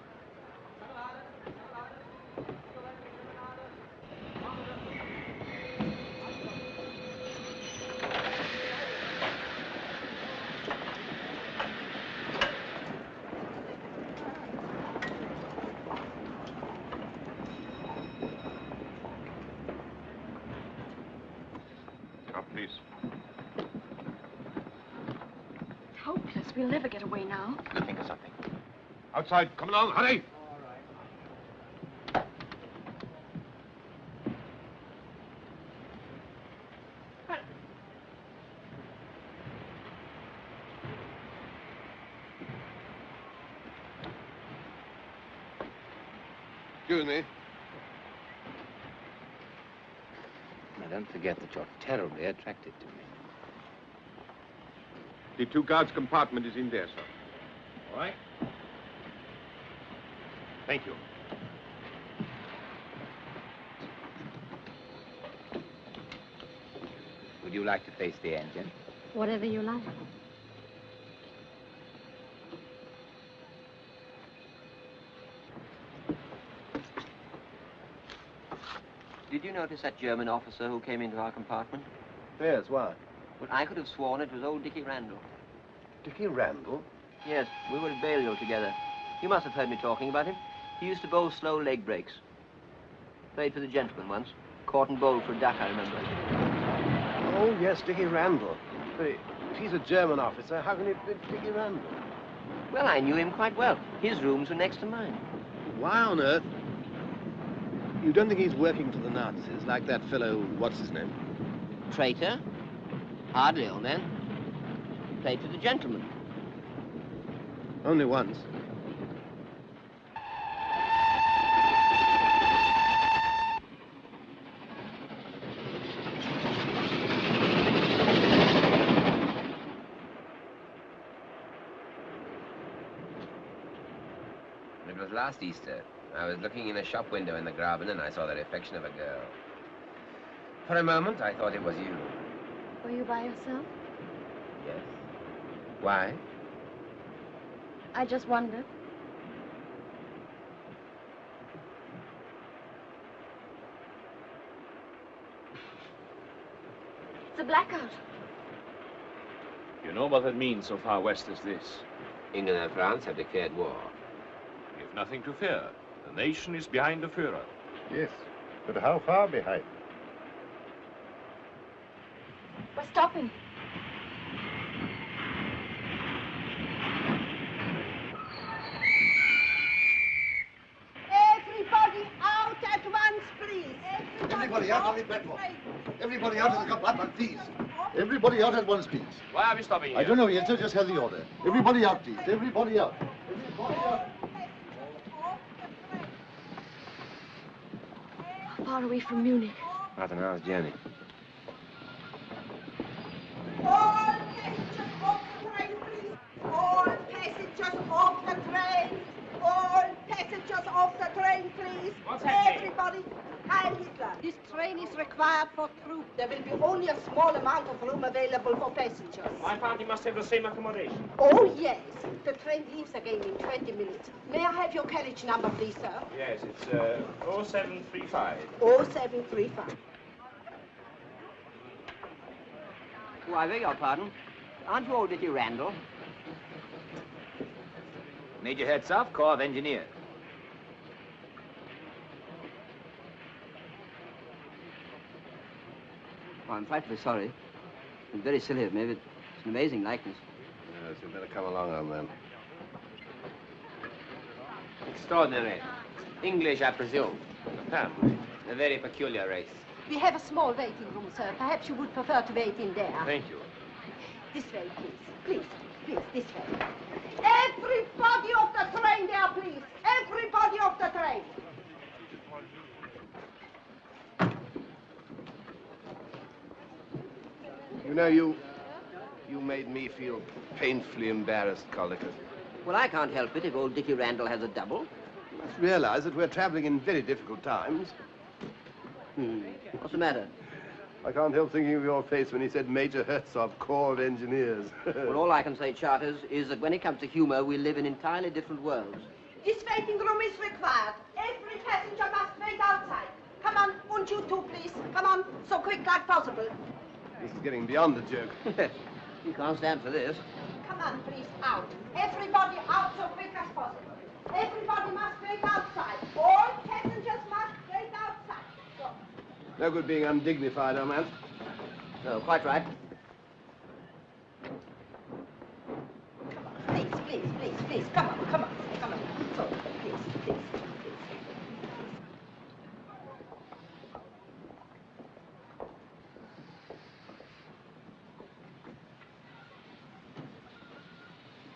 It's hopeless. We'll never get away now. We'll think of something. Outside, come along, hurry! Excuse me. Now, don't forget that you're terribly attracted to me. The two guards' compartment is in there, sir. All right. Thank you. Would you like to face the engine? Whatever you like. Did you notice that German officer who came into our compartment? Yes, why? Well, I could have sworn it was old Dickie Randall. Dickie Randall? Yes, we were at Balliol together. You must have heard me talking about him. He used to bowl slow leg breaks. Played for the gentleman once. Caught and bowled for a duck, I remember. Oh, yes, Dickie Randall. But if he's a German officer, how can he be Dickie Randall? Well, I knew him quite well. His rooms were next to mine. Why on earth? You don't think he's working for the Nazis, like that fellow, what's his name? Traitor? Hardly, old man. Played for the gentleman. Only once. It was last Easter. I was looking in a shop window in the Graben and I saw the reflection of a girl. For a moment, I thought it was you. Were you by yourself? Yes. Why? I just wondered. It's a blackout. You know what that means so far west as this? England and France have declared war. We have nothing to fear. The nation is behind the Führer. Yes, but how far behind? We're stopping. Everybody out at once, please. Everybody out on the platform. Everybody out of the compartment, please. Everybody out at once, please. Why are we stopping here? I don't know yet, sir. Just have the order. Everybody out, please. Everybody out. Everybody out. How far away from Munich? About an hour's journey. All passengers off the train, please. All passengers off the train. All passengers off the train, please. What's happening? Everybody. Heil Hitler. This train is required for troops. There will be only a small amount of room available for passengers. My party must have the same accommodation. Oh, yes. The train leaves again in 20 minutes. May I have your carriage number, please, sir? Yes, it's 0735. 0735. Oh, I beg your pardon. Aren't you old Dickie Randall? Major Herzog, Corps of Engineers. Oh, I'm frightfully sorry. It's very silly of me, but it's an amazing likeness. Yes, you better come along, old man. Extraordinary. English, I presume. Apparently. A very peculiar race. We have a small waiting room, sir. Perhaps you would prefer to wait in there. Thank you. This way, please. Please, this way. Everybody off the train there, please. Everybody off the train. You know, you made me feel painfully embarrassed, Collicutt. Well, I can't help it if old Dickie Randall has a double. You must realize that we're traveling in very difficult times. What's the matter? I can't help thinking of your face when he said Major Herzog, Corps of Engineers. Well, all I can say, Charters, is that when it comes to humor, we live in entirely different worlds. This waiting room is required. Every passenger must wait outside. Come on, and you too, please. Come on, so quick like possible. This is getting beyond a joke. You can't stand for this. Come on, please, out. Everybody out so quick as possible. Everybody must wait outside. All passengers must wait outside. So. No good being undignified, old man. No, quite right. Please, come on. So, please.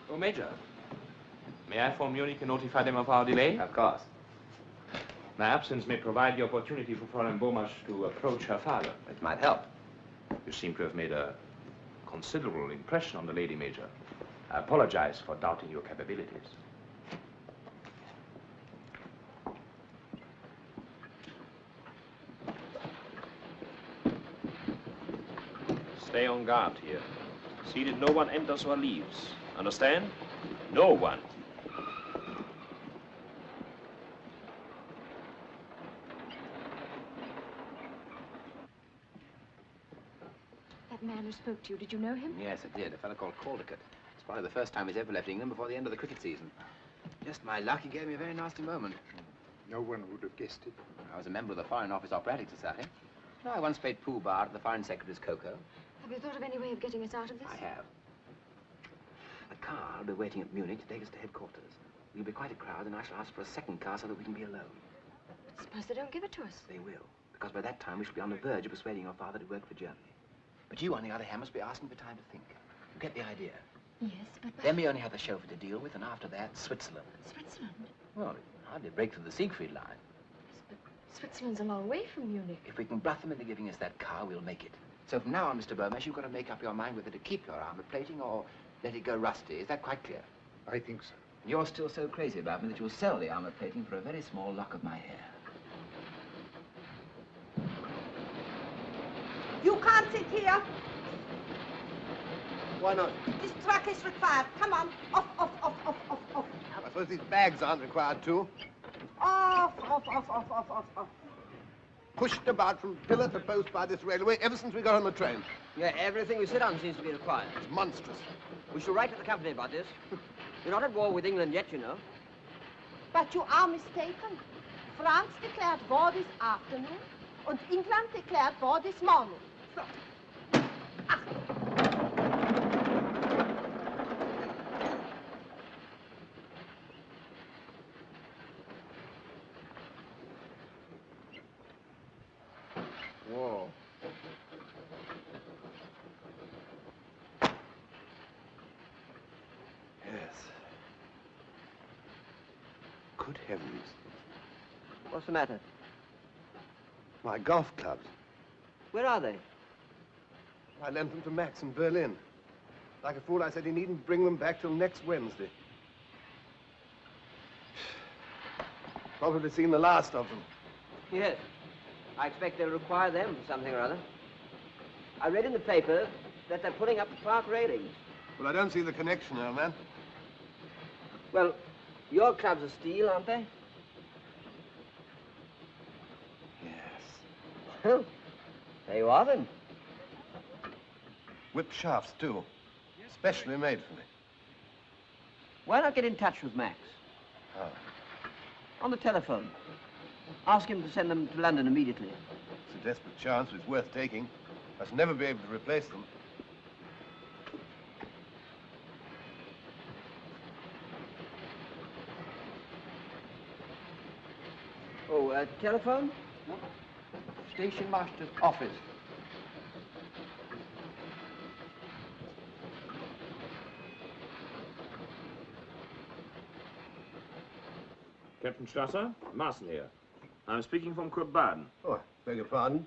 Oh, Major, may I phone Munich and notify them of our delay? Of course. My absence may provide the opportunity for Fräulein Bomasch to approach her father. It might help. You seem to have made a considerable impression on the lady, Major. I apologize for doubting your capabilities. Stay on guard here. See that no one enters or leaves. Understand? No one. That man who spoke to you, did you know him? Yes, I did. A fellow called Caldicut. It's probably the first time he's ever left England before the end of the cricket season. Just my luck, he gave me a very nasty moment. No one would have guessed it. I was a member of the Foreign Office Operatic Society. I once played pool bar at the Foreign Secretary's cocoa. Have you thought of any way of getting us out of this? I have. The car will be waiting at Munich to take us to headquarters. We'll be quite a crowd, and I shall ask for a second car so that we can be alone. Suppose they don't give it to us. They will, because by that time we shall be on the verge of persuading your father to work for Germany. But you, on the other hand, must be asking for time to think. You get the idea? Yes, but... Then we only have the chauffeur to deal with, and after that, Switzerland. Switzerland? Well, we can hardly break through the Siegfried line. Yes, but Switzerland's a long way from Munich. If we can bluff them into giving us that car, we'll make it. So from now on, Mr. Bomasch, you've got to make up your mind whether to keep your armor plating or let it go rusty. Is that quite clear? I think so. And you're still so crazy about me that you'll sell the armor plating for a very small lock of my hair. You can't sit here. Why not? This truck is required. Come on. Off. I suppose these bags aren't required too. Off. Pushed about from pillar to post by this railway ever since we got on the train. Yeah, everything we sit on seems to be required. It's monstrous. We shall write to the company about this. We're not at war with England yet, you know. But you are mistaken. France declared war this afternoon, and England declared war this morning. So. Whoa. Yes. Good heavens. What's the matter? My golf clubs. Where are they? I lent them to Max in Berlin. Like a fool, I said he needn't bring them back till next Wednesday. Probably seen the last of them. Yes. I expect they'll require them for something or other. I read in the paper that they're putting up the park railings. Well, I don't see the connection, old man. Well, your clubs are steel, aren't they? Yes. Well, there you are then. Whip shafts, too. Specially made for me. Why not get in touch with Max? How? On the telephone. Ask him to send them to London immediately. It's a desperate chance, but it's worth taking. I shall never be able to replace them. Oh, telephone? Station master's office. Captain Strasser, Marcel here. I'm speaking from Kurt Baden. Oh, I beg your pardon.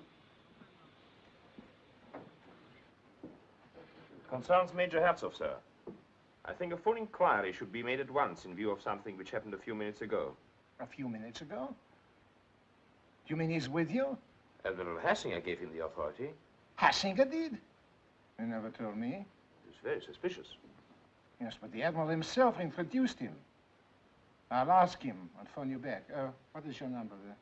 Concerns Major Herzog, sir. I think a full inquiry should be made at once in view of something which happened a few minutes ago. A few minutes ago? You mean he's with you? Admiral Hassinger gave him the authority. Hassinger did? He never told me. It's very suspicious. Yes, but the Admiral himself introduced him. I'll ask him. I'll phone you back. What is your number there?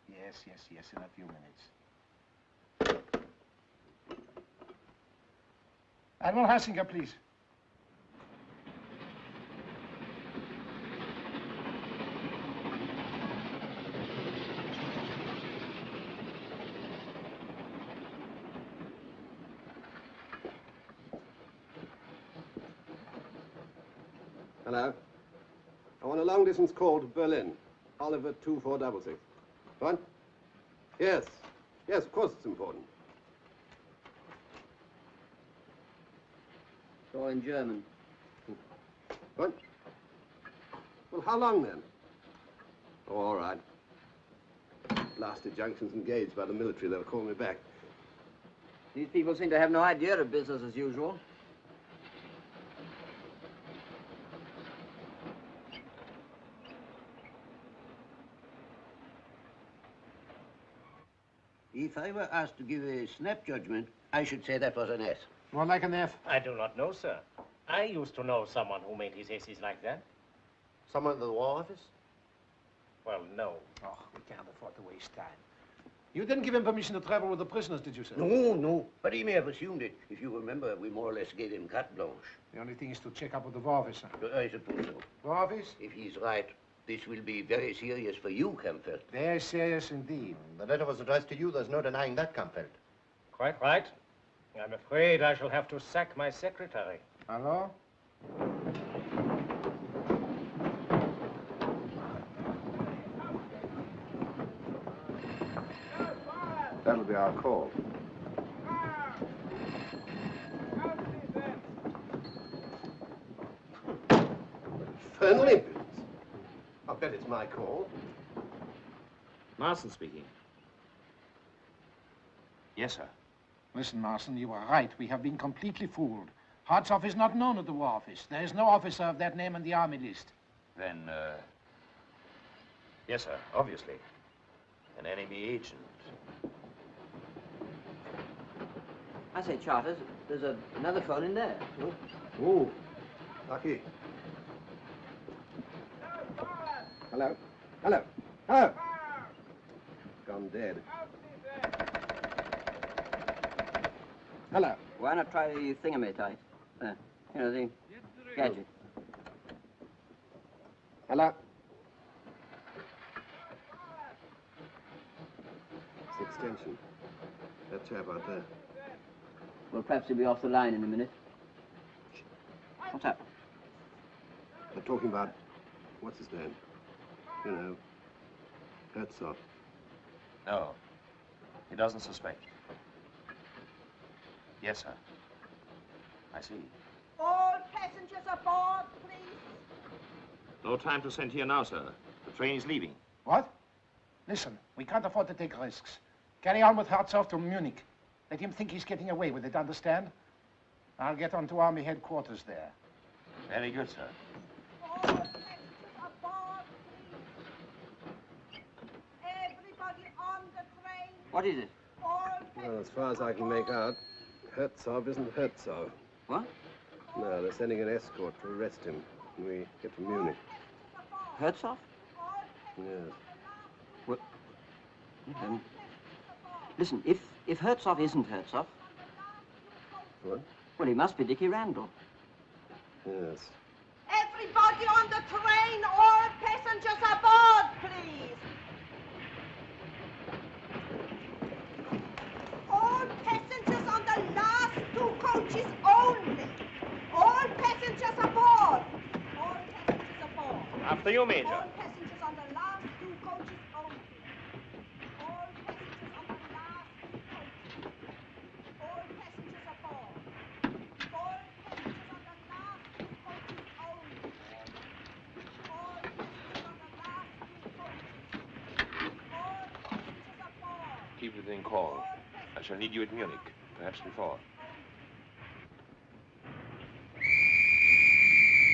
Yes, in a few minutes. Admiral Hassinger, please. Hello. I want a long-distance call to Berlin. Oliver 2466. What? Yes. Yes, of course it's important. It's all in German. What? Well, how long then? Oh, all right. Blasted junction's engaged by the military. They'll call me back. These people seem to have no idea of business as usual. If I were asked to give a snap judgment, I should say that was an S. More like an F. I do not know, sir. I used to know someone who made his essays like that. Someone at the War Office? Well, no. Oh, we can't afford to waste time. You didn't give him permission to travel with the prisoners, did you, sir? No. But he may have assumed it. If you remember, we more or less gave him carte blanche. The only thing is to check up with the War Office, sir. I suppose so. War Office? If he's right, this will be very serious for you, Kampfeld. Very serious indeed. The letter was addressed to you. There's no denying that, Kampfeld. Quite right. I'm afraid I shall have to sack my secretary. Hello? That'll be our call. Infernal impudence. I'll bet it's my call. Marcel speaking. Yes, sir. Listen, Marson, you are right. We have been completely fooled. Hartzoff is not known at the War Office. There is no officer of that name on the army list. Then, yes, sir, obviously. An enemy agent. I say, Charters, there's another phone in there. Oh, lucky. Hello? Hello? Hello? Gone dead. Hello? Why not try the thingamatyte? You know, the gadget. Hello? It's the extension. That chap out there. Well, perhaps he'll be off the line in a minute. What's up? They're talking about, what's his name? You know, Herzog. No, he doesn't suspect. Yes, sir. I see. All passengers aboard, please. No time to send here now, sir. The train is leaving. What? Listen, we can't afford to take risks. Carry on with Hartzoff to Munich. Let him think he's getting away with it, understand? I'll get on to Army headquarters there. Very good, sir. Everybody on the train. What is it? Well, as far as I can make out, Hertzog isn't Hertzog. What? No, they're sending an escort to arrest him when we get to Munich. Hertzog? Yes. What? Listen, if Hertzog isn't Hertzog... What? Well, he must be Dickie Randall. Yes. Everybody on the train, all passengers aboard, please. All passengers on the last 2 coaches only. All passengers aboard. All passengers aboard. After you, Major. All passengers on the last 2 coaches only. All passengers on the last 2 coaches. All passengers aboard. All passengers on the last 2 coaches only. All passengers on the last 2 coaches. All passengers aboard. Keep within call. I shall need you at Munich, perhaps before.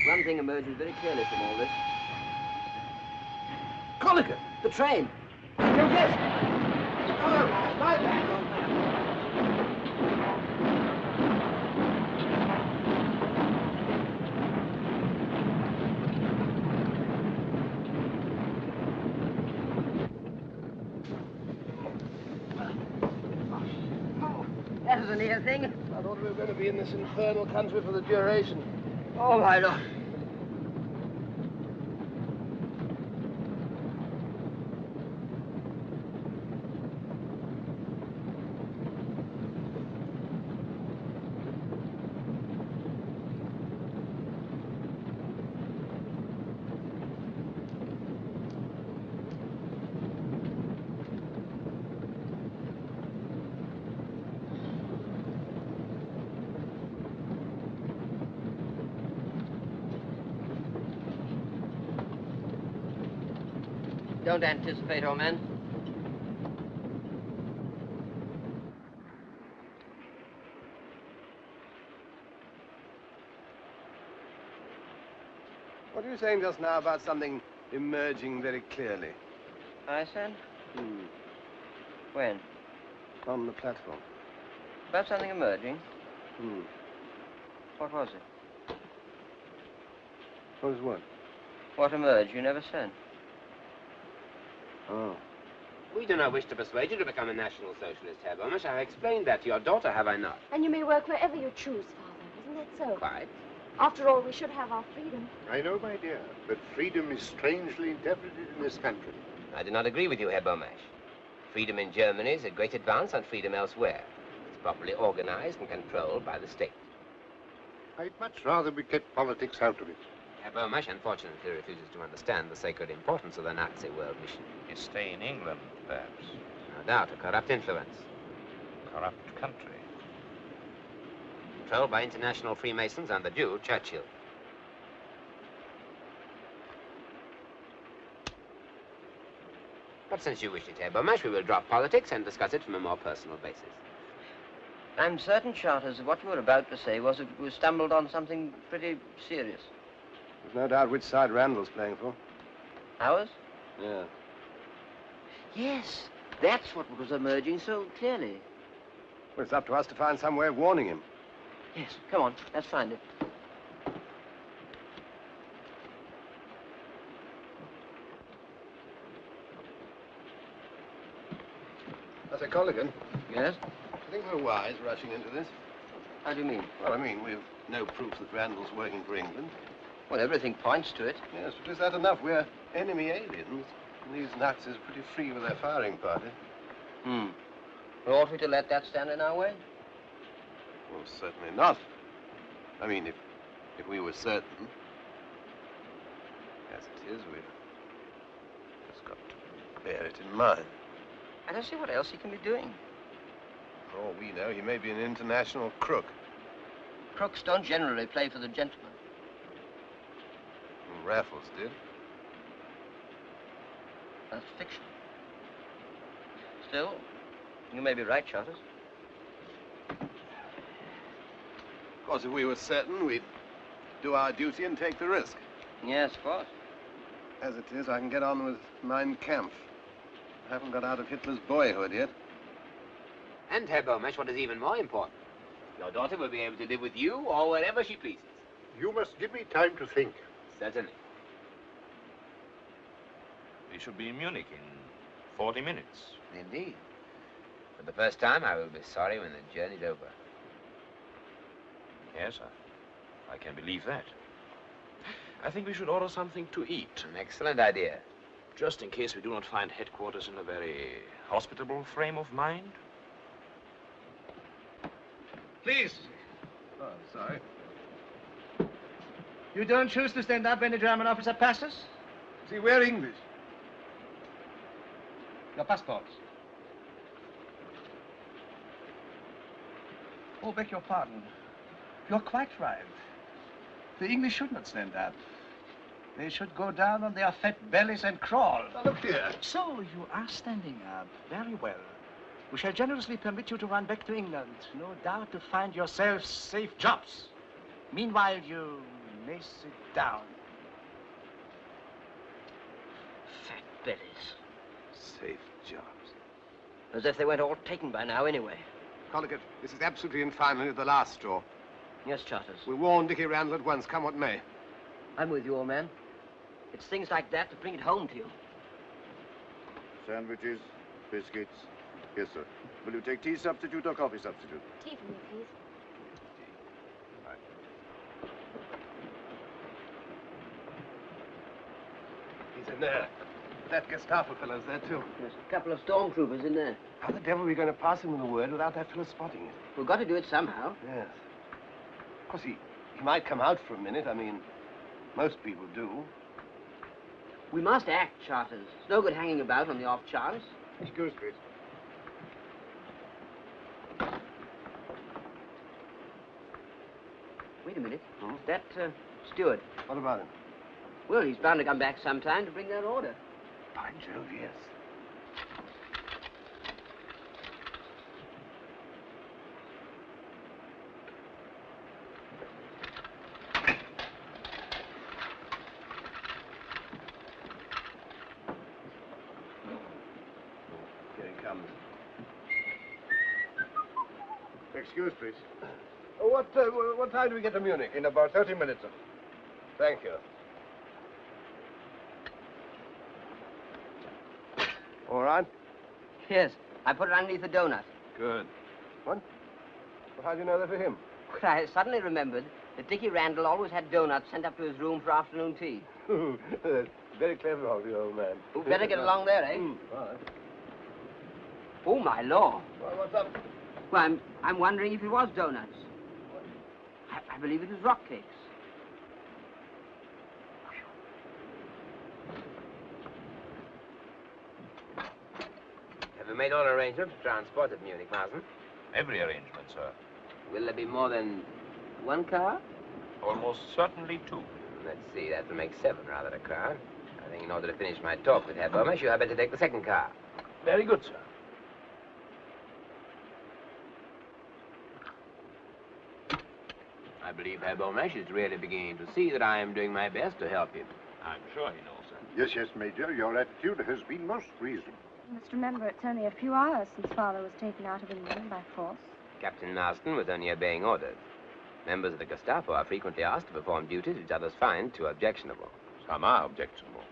One thing emerges very clearly from all this. Colligan! The train! You guessed it! Oh, my bad. That was a near thing. I thought we were going to be in this infernal country for the duration. Oh, my Lord. Don't anticipate, old man. What were you saying just now about something emerging very clearly? I said? When? On the platform. About something emerging? What was it? What was what? What emerged? You never said. Oh. We do not wish to persuade you to become a National Socialist, Herr Bomasch. I have explained that to your daughter, have I not? And you may work wherever you choose, Father. Isn't that so? Quite. After all, we should have our freedom. I know, my dear, but freedom is strangely interpreted in this country. I do not agree with you, Herr Bomasch. Freedom in Germany is a great advance on freedom elsewhere. It's properly organized and controlled by the state. I'd much rather we kept politics out of it. Herr Bomasch unfortunately refuses to understand the sacred importance of the Nazi world mission. You stay in England, perhaps. No doubt, a corrupt influence. Corrupt country. Controlled by international Freemasons and the Jew, Churchill. But since you wish it, Herr Bomasch, we will drop politics and discuss it from a more personal basis. I'm certain, Charters, that what you were about to say was that we stumbled on something pretty serious. There's no doubt which side Randall's playing for. Ours? Yeah. Yes, that's what was emerging so clearly. Well, it's up to us to find some way of warning him. Yes, come on, let's find it. I say, Colligan. Yes? I think we're wise rushing into this. How do you mean? Well, I mean, we've no proof that Randall's working for England. Well, everything points to it. Yes, but is that enough? We're enemy aliens. And these Nazis are pretty free with their firing party. Well, ought we to let that stand in our way? Well, certainly not. I mean, if we were certain. As it is, we've just got to bear it in mind. I don't see what else he can be doing. For all we know, he may be an international crook. Crooks don't generally play for the gentleman. And Raffles did. That's fiction. Still, You may be right, Charters. Of course, if we were certain, we'd do our duty and take the risk. Yes, of course. As it is, I can get on with Mein Kampf. I haven't got out of Hitler's boyhood yet. And, Herr Bomasch, what is even more important, your daughter will be able to live with you or wherever she pleases. You must give me time to think. Certainly. We should be in Munich in 40 minutes. Indeed. For the first time, I will be sorry when the journey's over. Yes, I can believe that. I think we should order something to eat. An excellent idea. Just in case we do not find headquarters in a very hospitable frame of mind. Please. Oh, sorry. You don't choose to stand up when the German officer passes? See, we're English. Your passports. Oh, beg your pardon. You're quite right. The English should not stand up. They should go down on their fat bellies and crawl. Now, look here. So you are standing up. Very well. We shall generously permit you to run back to England. No doubt to find yourselves safe jobs. Meanwhile, you may sit down. Fat bellies. Safe jobs. As if they weren't all taken by now anyway. Collicut, this is absolutely and finally the last straw. Yes, Charters. We warn Dickie Randall at once, come what may. I'm with you, old man. It's things like that that bring it home to you. Sandwiches, biscuits. Yes, sir. Will you take tea substitute or coffee substitute? Tea for me, please. He's in there. That Gestapo fellow's there, too. There's a couple of stormtroopers in there. How the devil are we going to pass him with a word without that fellow spotting it? We've got to do it somehow. Yes. Of course, he might come out for a minute. I mean, most people do. We must act, Charters. It's no good hanging about on the off chance. Excuse me. Wait a minute. That steward. What about him? Well, he's bound to come back sometime to bring that order. By Jove, yes. Here he comes. Excuse, please. What time do we get to Munich? In about 30 minutes, sir. Thank you. All right? Yes, I put it underneath the donut. Good. What? Well, how do you know that for him? Well, I suddenly remembered that Dickie Randall always had donuts sent up to his room for afternoon tea. That's very clever of you, old man. We'd better get along there, eh? All right. Oh, my law. Well, what's up? Well, I'm wondering if it was donuts. I believe it was rock cakes. Have you made all arrangements for transport at Munich, Marsden? Every arrangement, sir. Will there be more than one car? Almost certainly two. Let's see, that will make 7 rather a crowd. I think in order to finish my talk with Herr Bomasch, you had better take the second car. Very good, sir. I believe Herr Bomasch is really beginning to see that I am doing my best to help him. I'm sure he knows, sir. Yes, yes, Major. Your attitude has been most reasonable. You must remember it's only a few hours since Father was taken out of England by force. Captain Marston was only obeying orders. Members of the Gestapo are frequently asked to perform duties which others find too objectionable. Some are objectionable.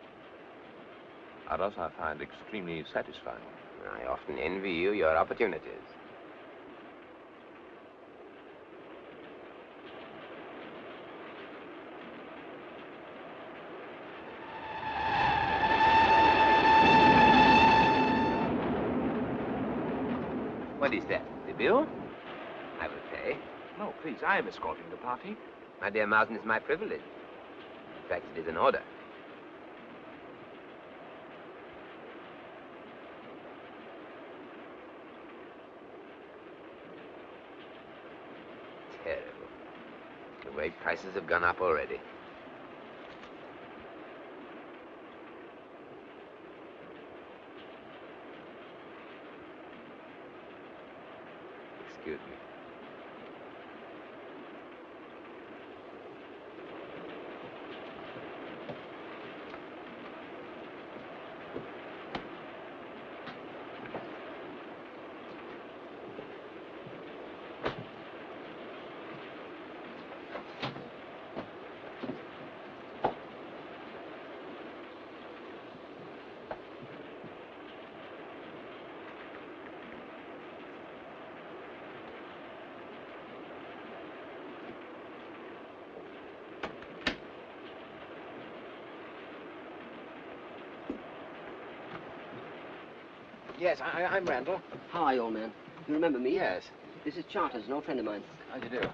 Others I find extremely satisfying. I often envy you your opportunities. What is that? The bill? I will pay. No, please, I am escorting the party. My dear Marsden, it's my privilege. In fact, it is an order. Terrible. The way prices have gone up already. Excuse me. Yes, I'm Randall. How are you, old man? You remember me? Yes. This is Charters, an old friend of mine. How do you do?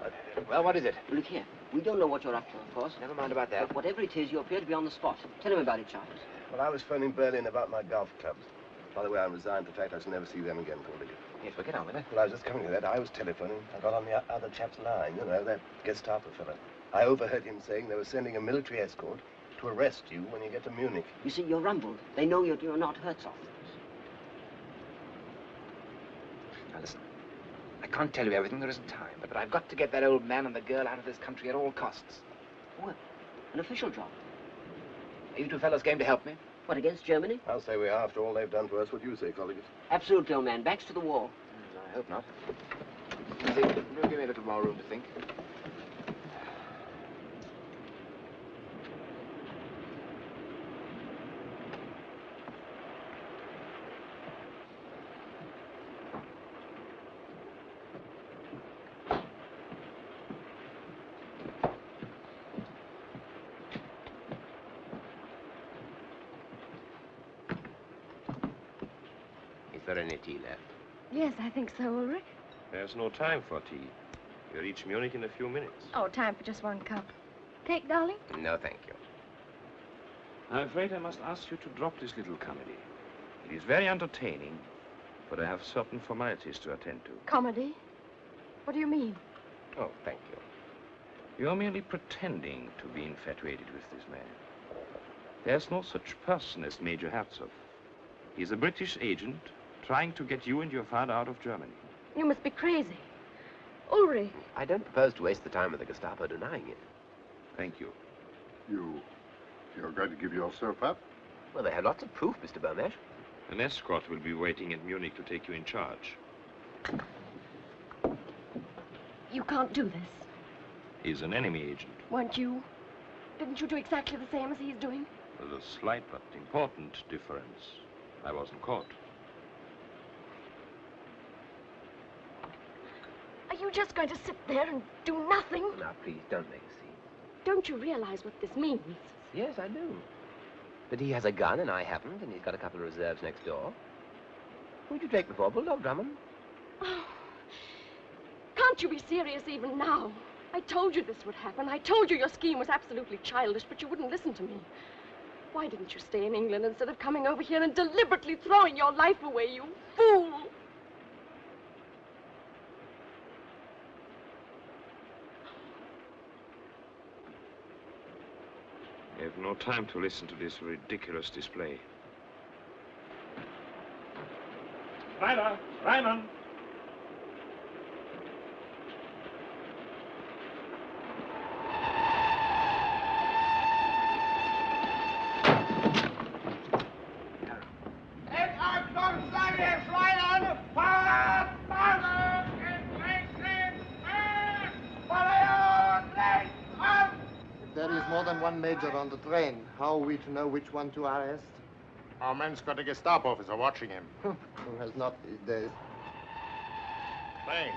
Well, what is it? Look here. We don't know what you're up to, of course. Never mind about that. But whatever it is, you appear to be on the spot. Tell him about it, Charters. Well, I was phoning Berlin about my golf clubs. By the way, I'm resigned to the fact I shall never see them again, poor Dickie. Yes, well, get on with it. Well, I was just coming to that. I was telephoning. I got on the other chap's line, you know, that Gestapo fellow. I overheard him saying they were sending a military escort to arrest you when you get to Munich. You see, you're rumbled. They know you're not Herzog. Now, listen. I can't tell you everything. There isn't time. But I've got to get that old man and the girl out of this country at all costs. What? An official job? Are you two fellows game to help me? What, against Germany? I'll say we are, after all they've done to us. What do you say, colleagues? Absolutely, old man. Backs to the wall. I hope not. See, you'll give me a little more room to think. Is there any tea left? Yes, I think so, Ulrich. There's no time for tea. We reach Munich in a few minutes. Oh, time for just one cup. Take, darling? No, thank you. I'm afraid I must ask you to drop this little comedy. It is very entertaining, but I have certain formalities to attend to. Comedy? What do you mean? Oh, thank you. You're merely pretending to be infatuated with this man. There's no such person as Major Herzog. He's a British agent trying to get you and your father out of Germany. You must be crazy. Ulrich. I don't propose to waste the time of the Gestapo denying it. Thank you. You're going to give yourself up? Well, they have lots of proof, Mr. Bomasch. An escort will be waiting at Munich to take you in charge. You can't do this. He's an enemy agent. Weren't you? Didn't you do exactly the same as he's doing? There's a slight but important difference. I wasn't caught. Are you just going to sit there and do nothing? Now, please, don't make a scene. Don't you realize what this means? Yes, I do. But he has a gun and I haven't, and he's got a couple of reserves next door. Who'd you take before, Bulldog Drummond? Oh, can't you be serious even now? I told you this would happen. I told you your scheme was absolutely childish, but you wouldn't listen to me. Why didn't you stay in England instead of coming over here and deliberately throwing your life away, you fool? I have no time to listen to this ridiculous display. Ryder! Ryman! If there is more than one major on the train, how are we to know which one to arrest? Our man's got a Gestapo officer watching him. Who has not these days? Thanks.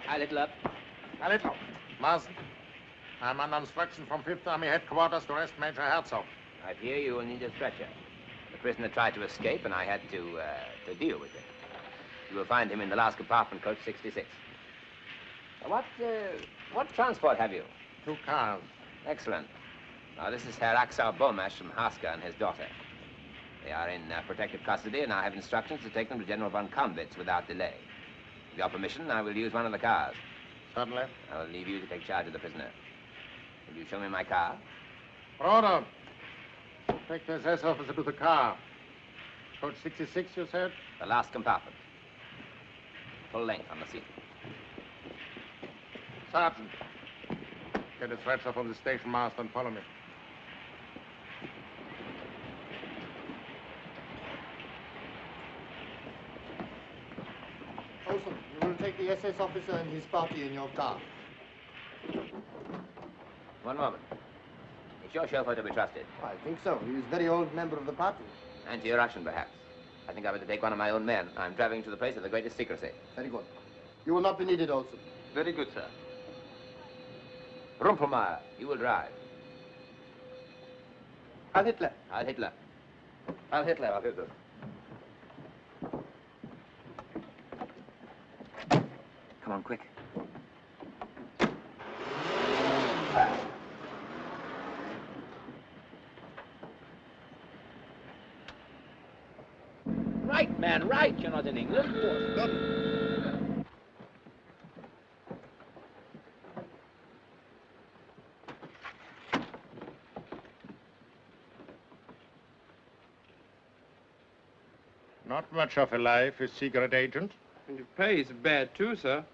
Hi, little up. A little. Marsden, I'm under instruction from 5th Army headquarters to arrest Major Herzog. I fear you will need a stretcher. The prisoner tried to escape, and I had to deal with it. You will find him in the last compartment, coach 66. What transport have you? 2 cars. Excellent. Now, this is Herr Axel Bomasch from Haska and his daughter. They are in protective custody, and I have instructions to take them to General von Kaunwitz without delay. With your permission, I will use one of the cars. Certainly. I will leave you to take charge of the prisoner. Will you show me my car? Order. Take the SS officer to the car. Coach 66, you said? The last compartment. Full length on the seat. Sergeant, get a stretcher from the station master and follow me. Olson, you will take the SS officer and his party in your car. One moment. Is your chauffeur to be trusted? I think so. He is a very old member of the party. Anti-Russian, perhaps. I think I better take one of my own men. I'm traveling to the place of the greatest secrecy. Very good. You will not be needed, Olson. Very good, sir. Rumpelmeier, you will drive. Heil Hitler. Heil Hitler. Heil Hitler. Heil Hitler. Come on, quick. Right, man, right. You're not in England. Not much of a life, a secret agent. And your pay is bad, too, sir.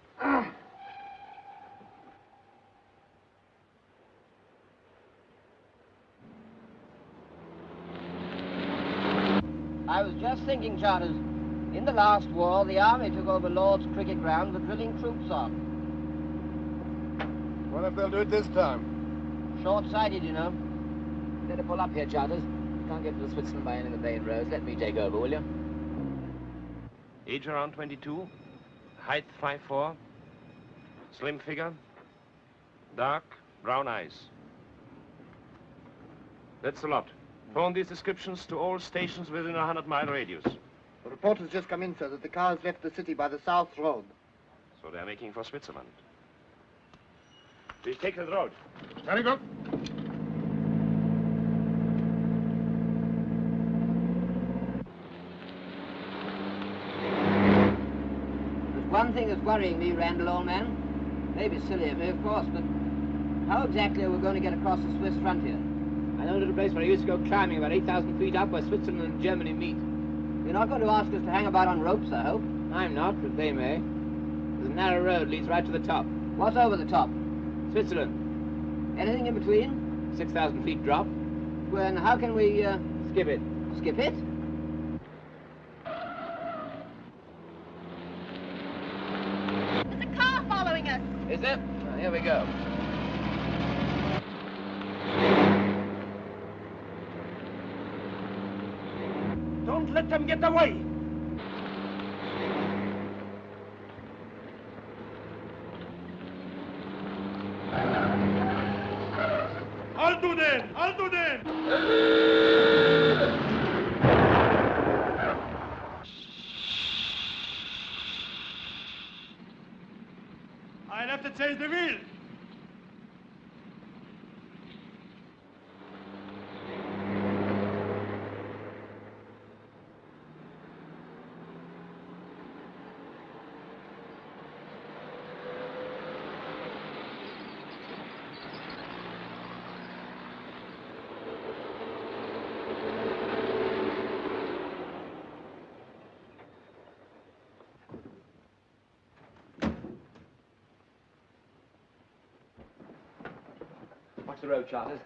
I was just thinking, Charters, in the last war, the army took over Lord's cricket ground for drilling troops on. What if they'll do it this time? Short-sighted, you know. Better pull up here, Charters. You can't get to the Switzerland by any of the main roads. Let me take over, will you? Age around 22, height 5'4", slim figure, dark brown eyes. That's a lot. Phone these descriptions to all stations within a 100-mile radius. The report has just come in, sir, that the car has left the city by the South Road. So they're making for Switzerland. Please take the road. Very good. There's one thing that's worrying me, Randall, old man. Maybe silly of me, of course, but how exactly are we going to get across the Swiss frontier? I know a little place where I used to go climbing about 8,000 feet up where Switzerland and Germany meet. You're not going to ask us to hang about on ropes, I hope? I'm not, but they may. There's a narrow road leads right to the top. What's over the top? Switzerland. Anything in between? 6,000 feet drop. Well, and how can we, skip it. Skip it? There's a car following us. Is there? Well, here we go. Don't let them get away. I'll do that! I'll do that! I'll have to change the wheel. Watch the road, Charters.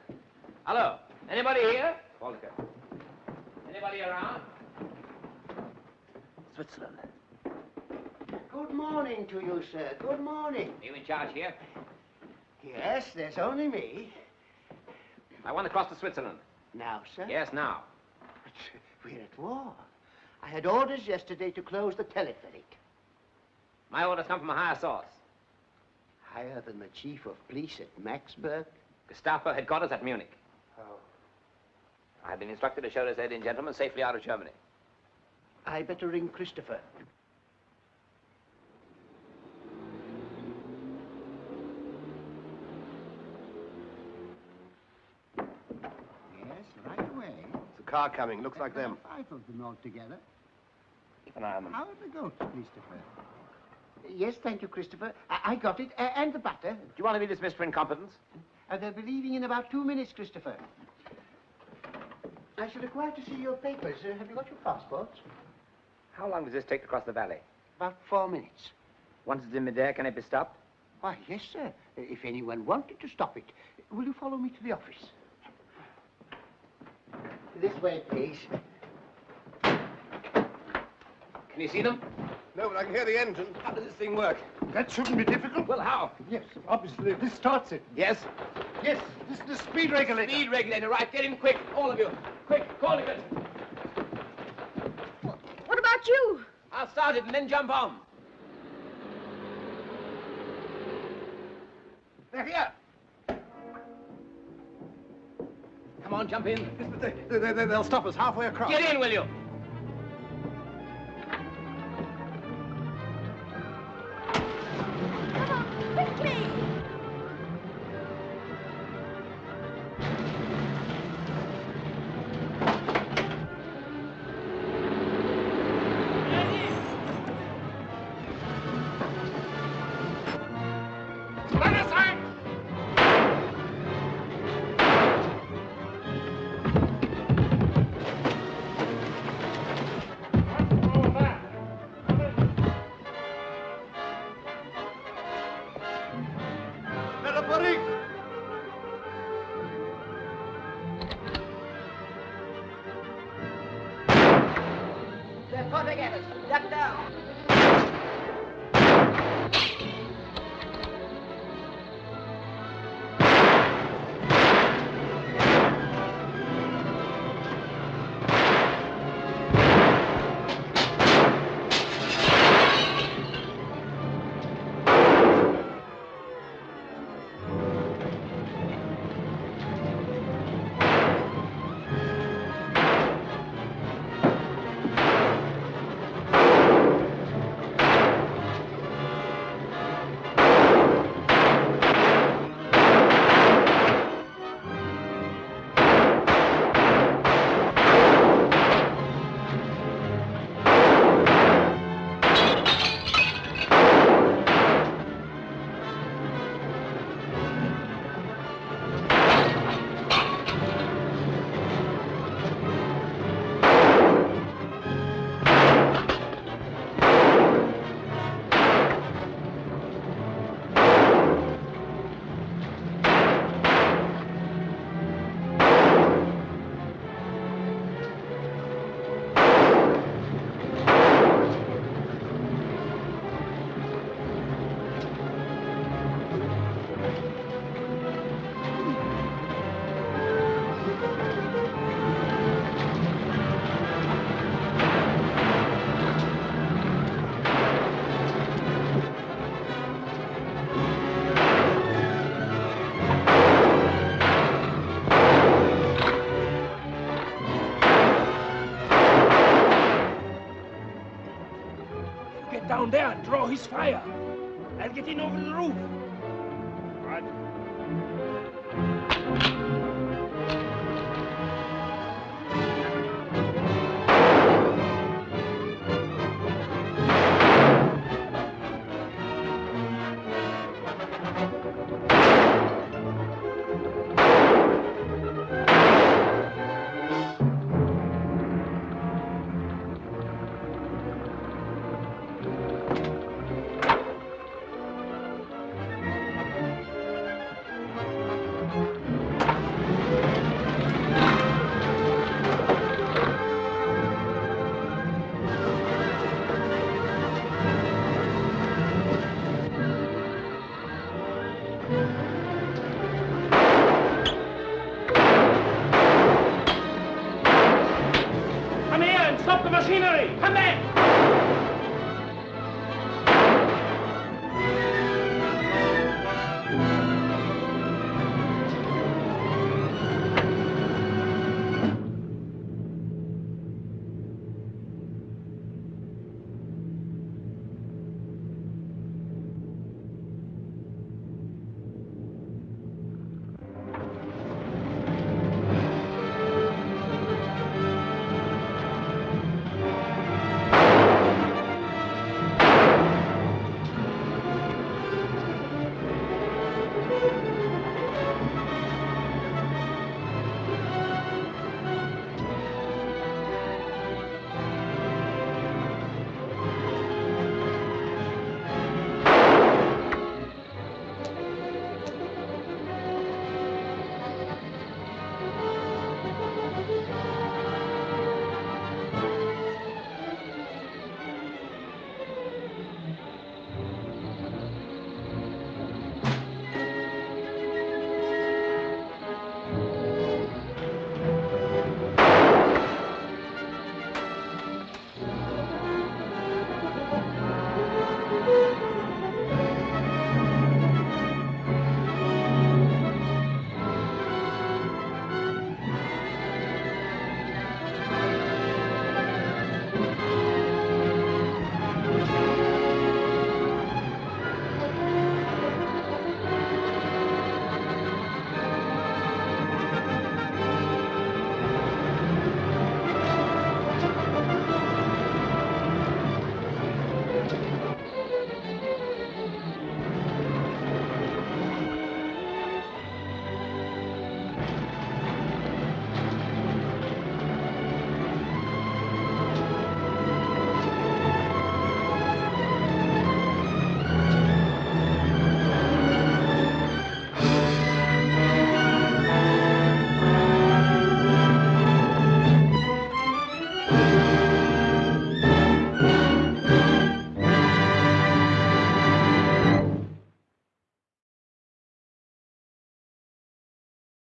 Hello? Anybody here? Walter. Anybody around? Switzerland. Good morning to you, sir. Good morning. Are you in charge here? Yes, there's only me. I want to cross to Switzerland. Now, sir? Yes, now. But we're at war. I had orders yesterday to close the telepheric. My orders come from a higher source. Higher than the chief of police at Maxburg? Gestapo headquarters at Munich. Oh. I've been instructed to show this lady and gentleman safely out of Germany. I better ring Christopher. Yes, right away. It's a car coming. Looks like them. 5 of them altogether. Keep an eye on them. How are the goats, Christopher? Yes, thank you, Christopher. I got it. And the butter. Do you want to be dismissed for incompetence? They'll be leaving in about 2 minutes, Christopher. I should require to see your papers. Have you got your passports? How long does this take to cross the valley? About 4 minutes. Once it's in midair, can it be stopped? Why, yes, sir. If anyone wanted to stop it. Will you follow me to the office? This way, please. Can you see them? No, but I can hear the engine. How does this thing work? That shouldn't be difficult. Well, how? Yes, obviously. This starts it. Yes? Yes, this is the speed regulator. Speed regulator, right. Get in quick, all of you. Quick, call it. What about you? I'll start it and then jump on. They're here. Come on, jump in. They'll stop us halfway across. Get in, will you? Quickly! They're pointing at us. Duck down. Down there and draw his fire. I'll get in over the roof.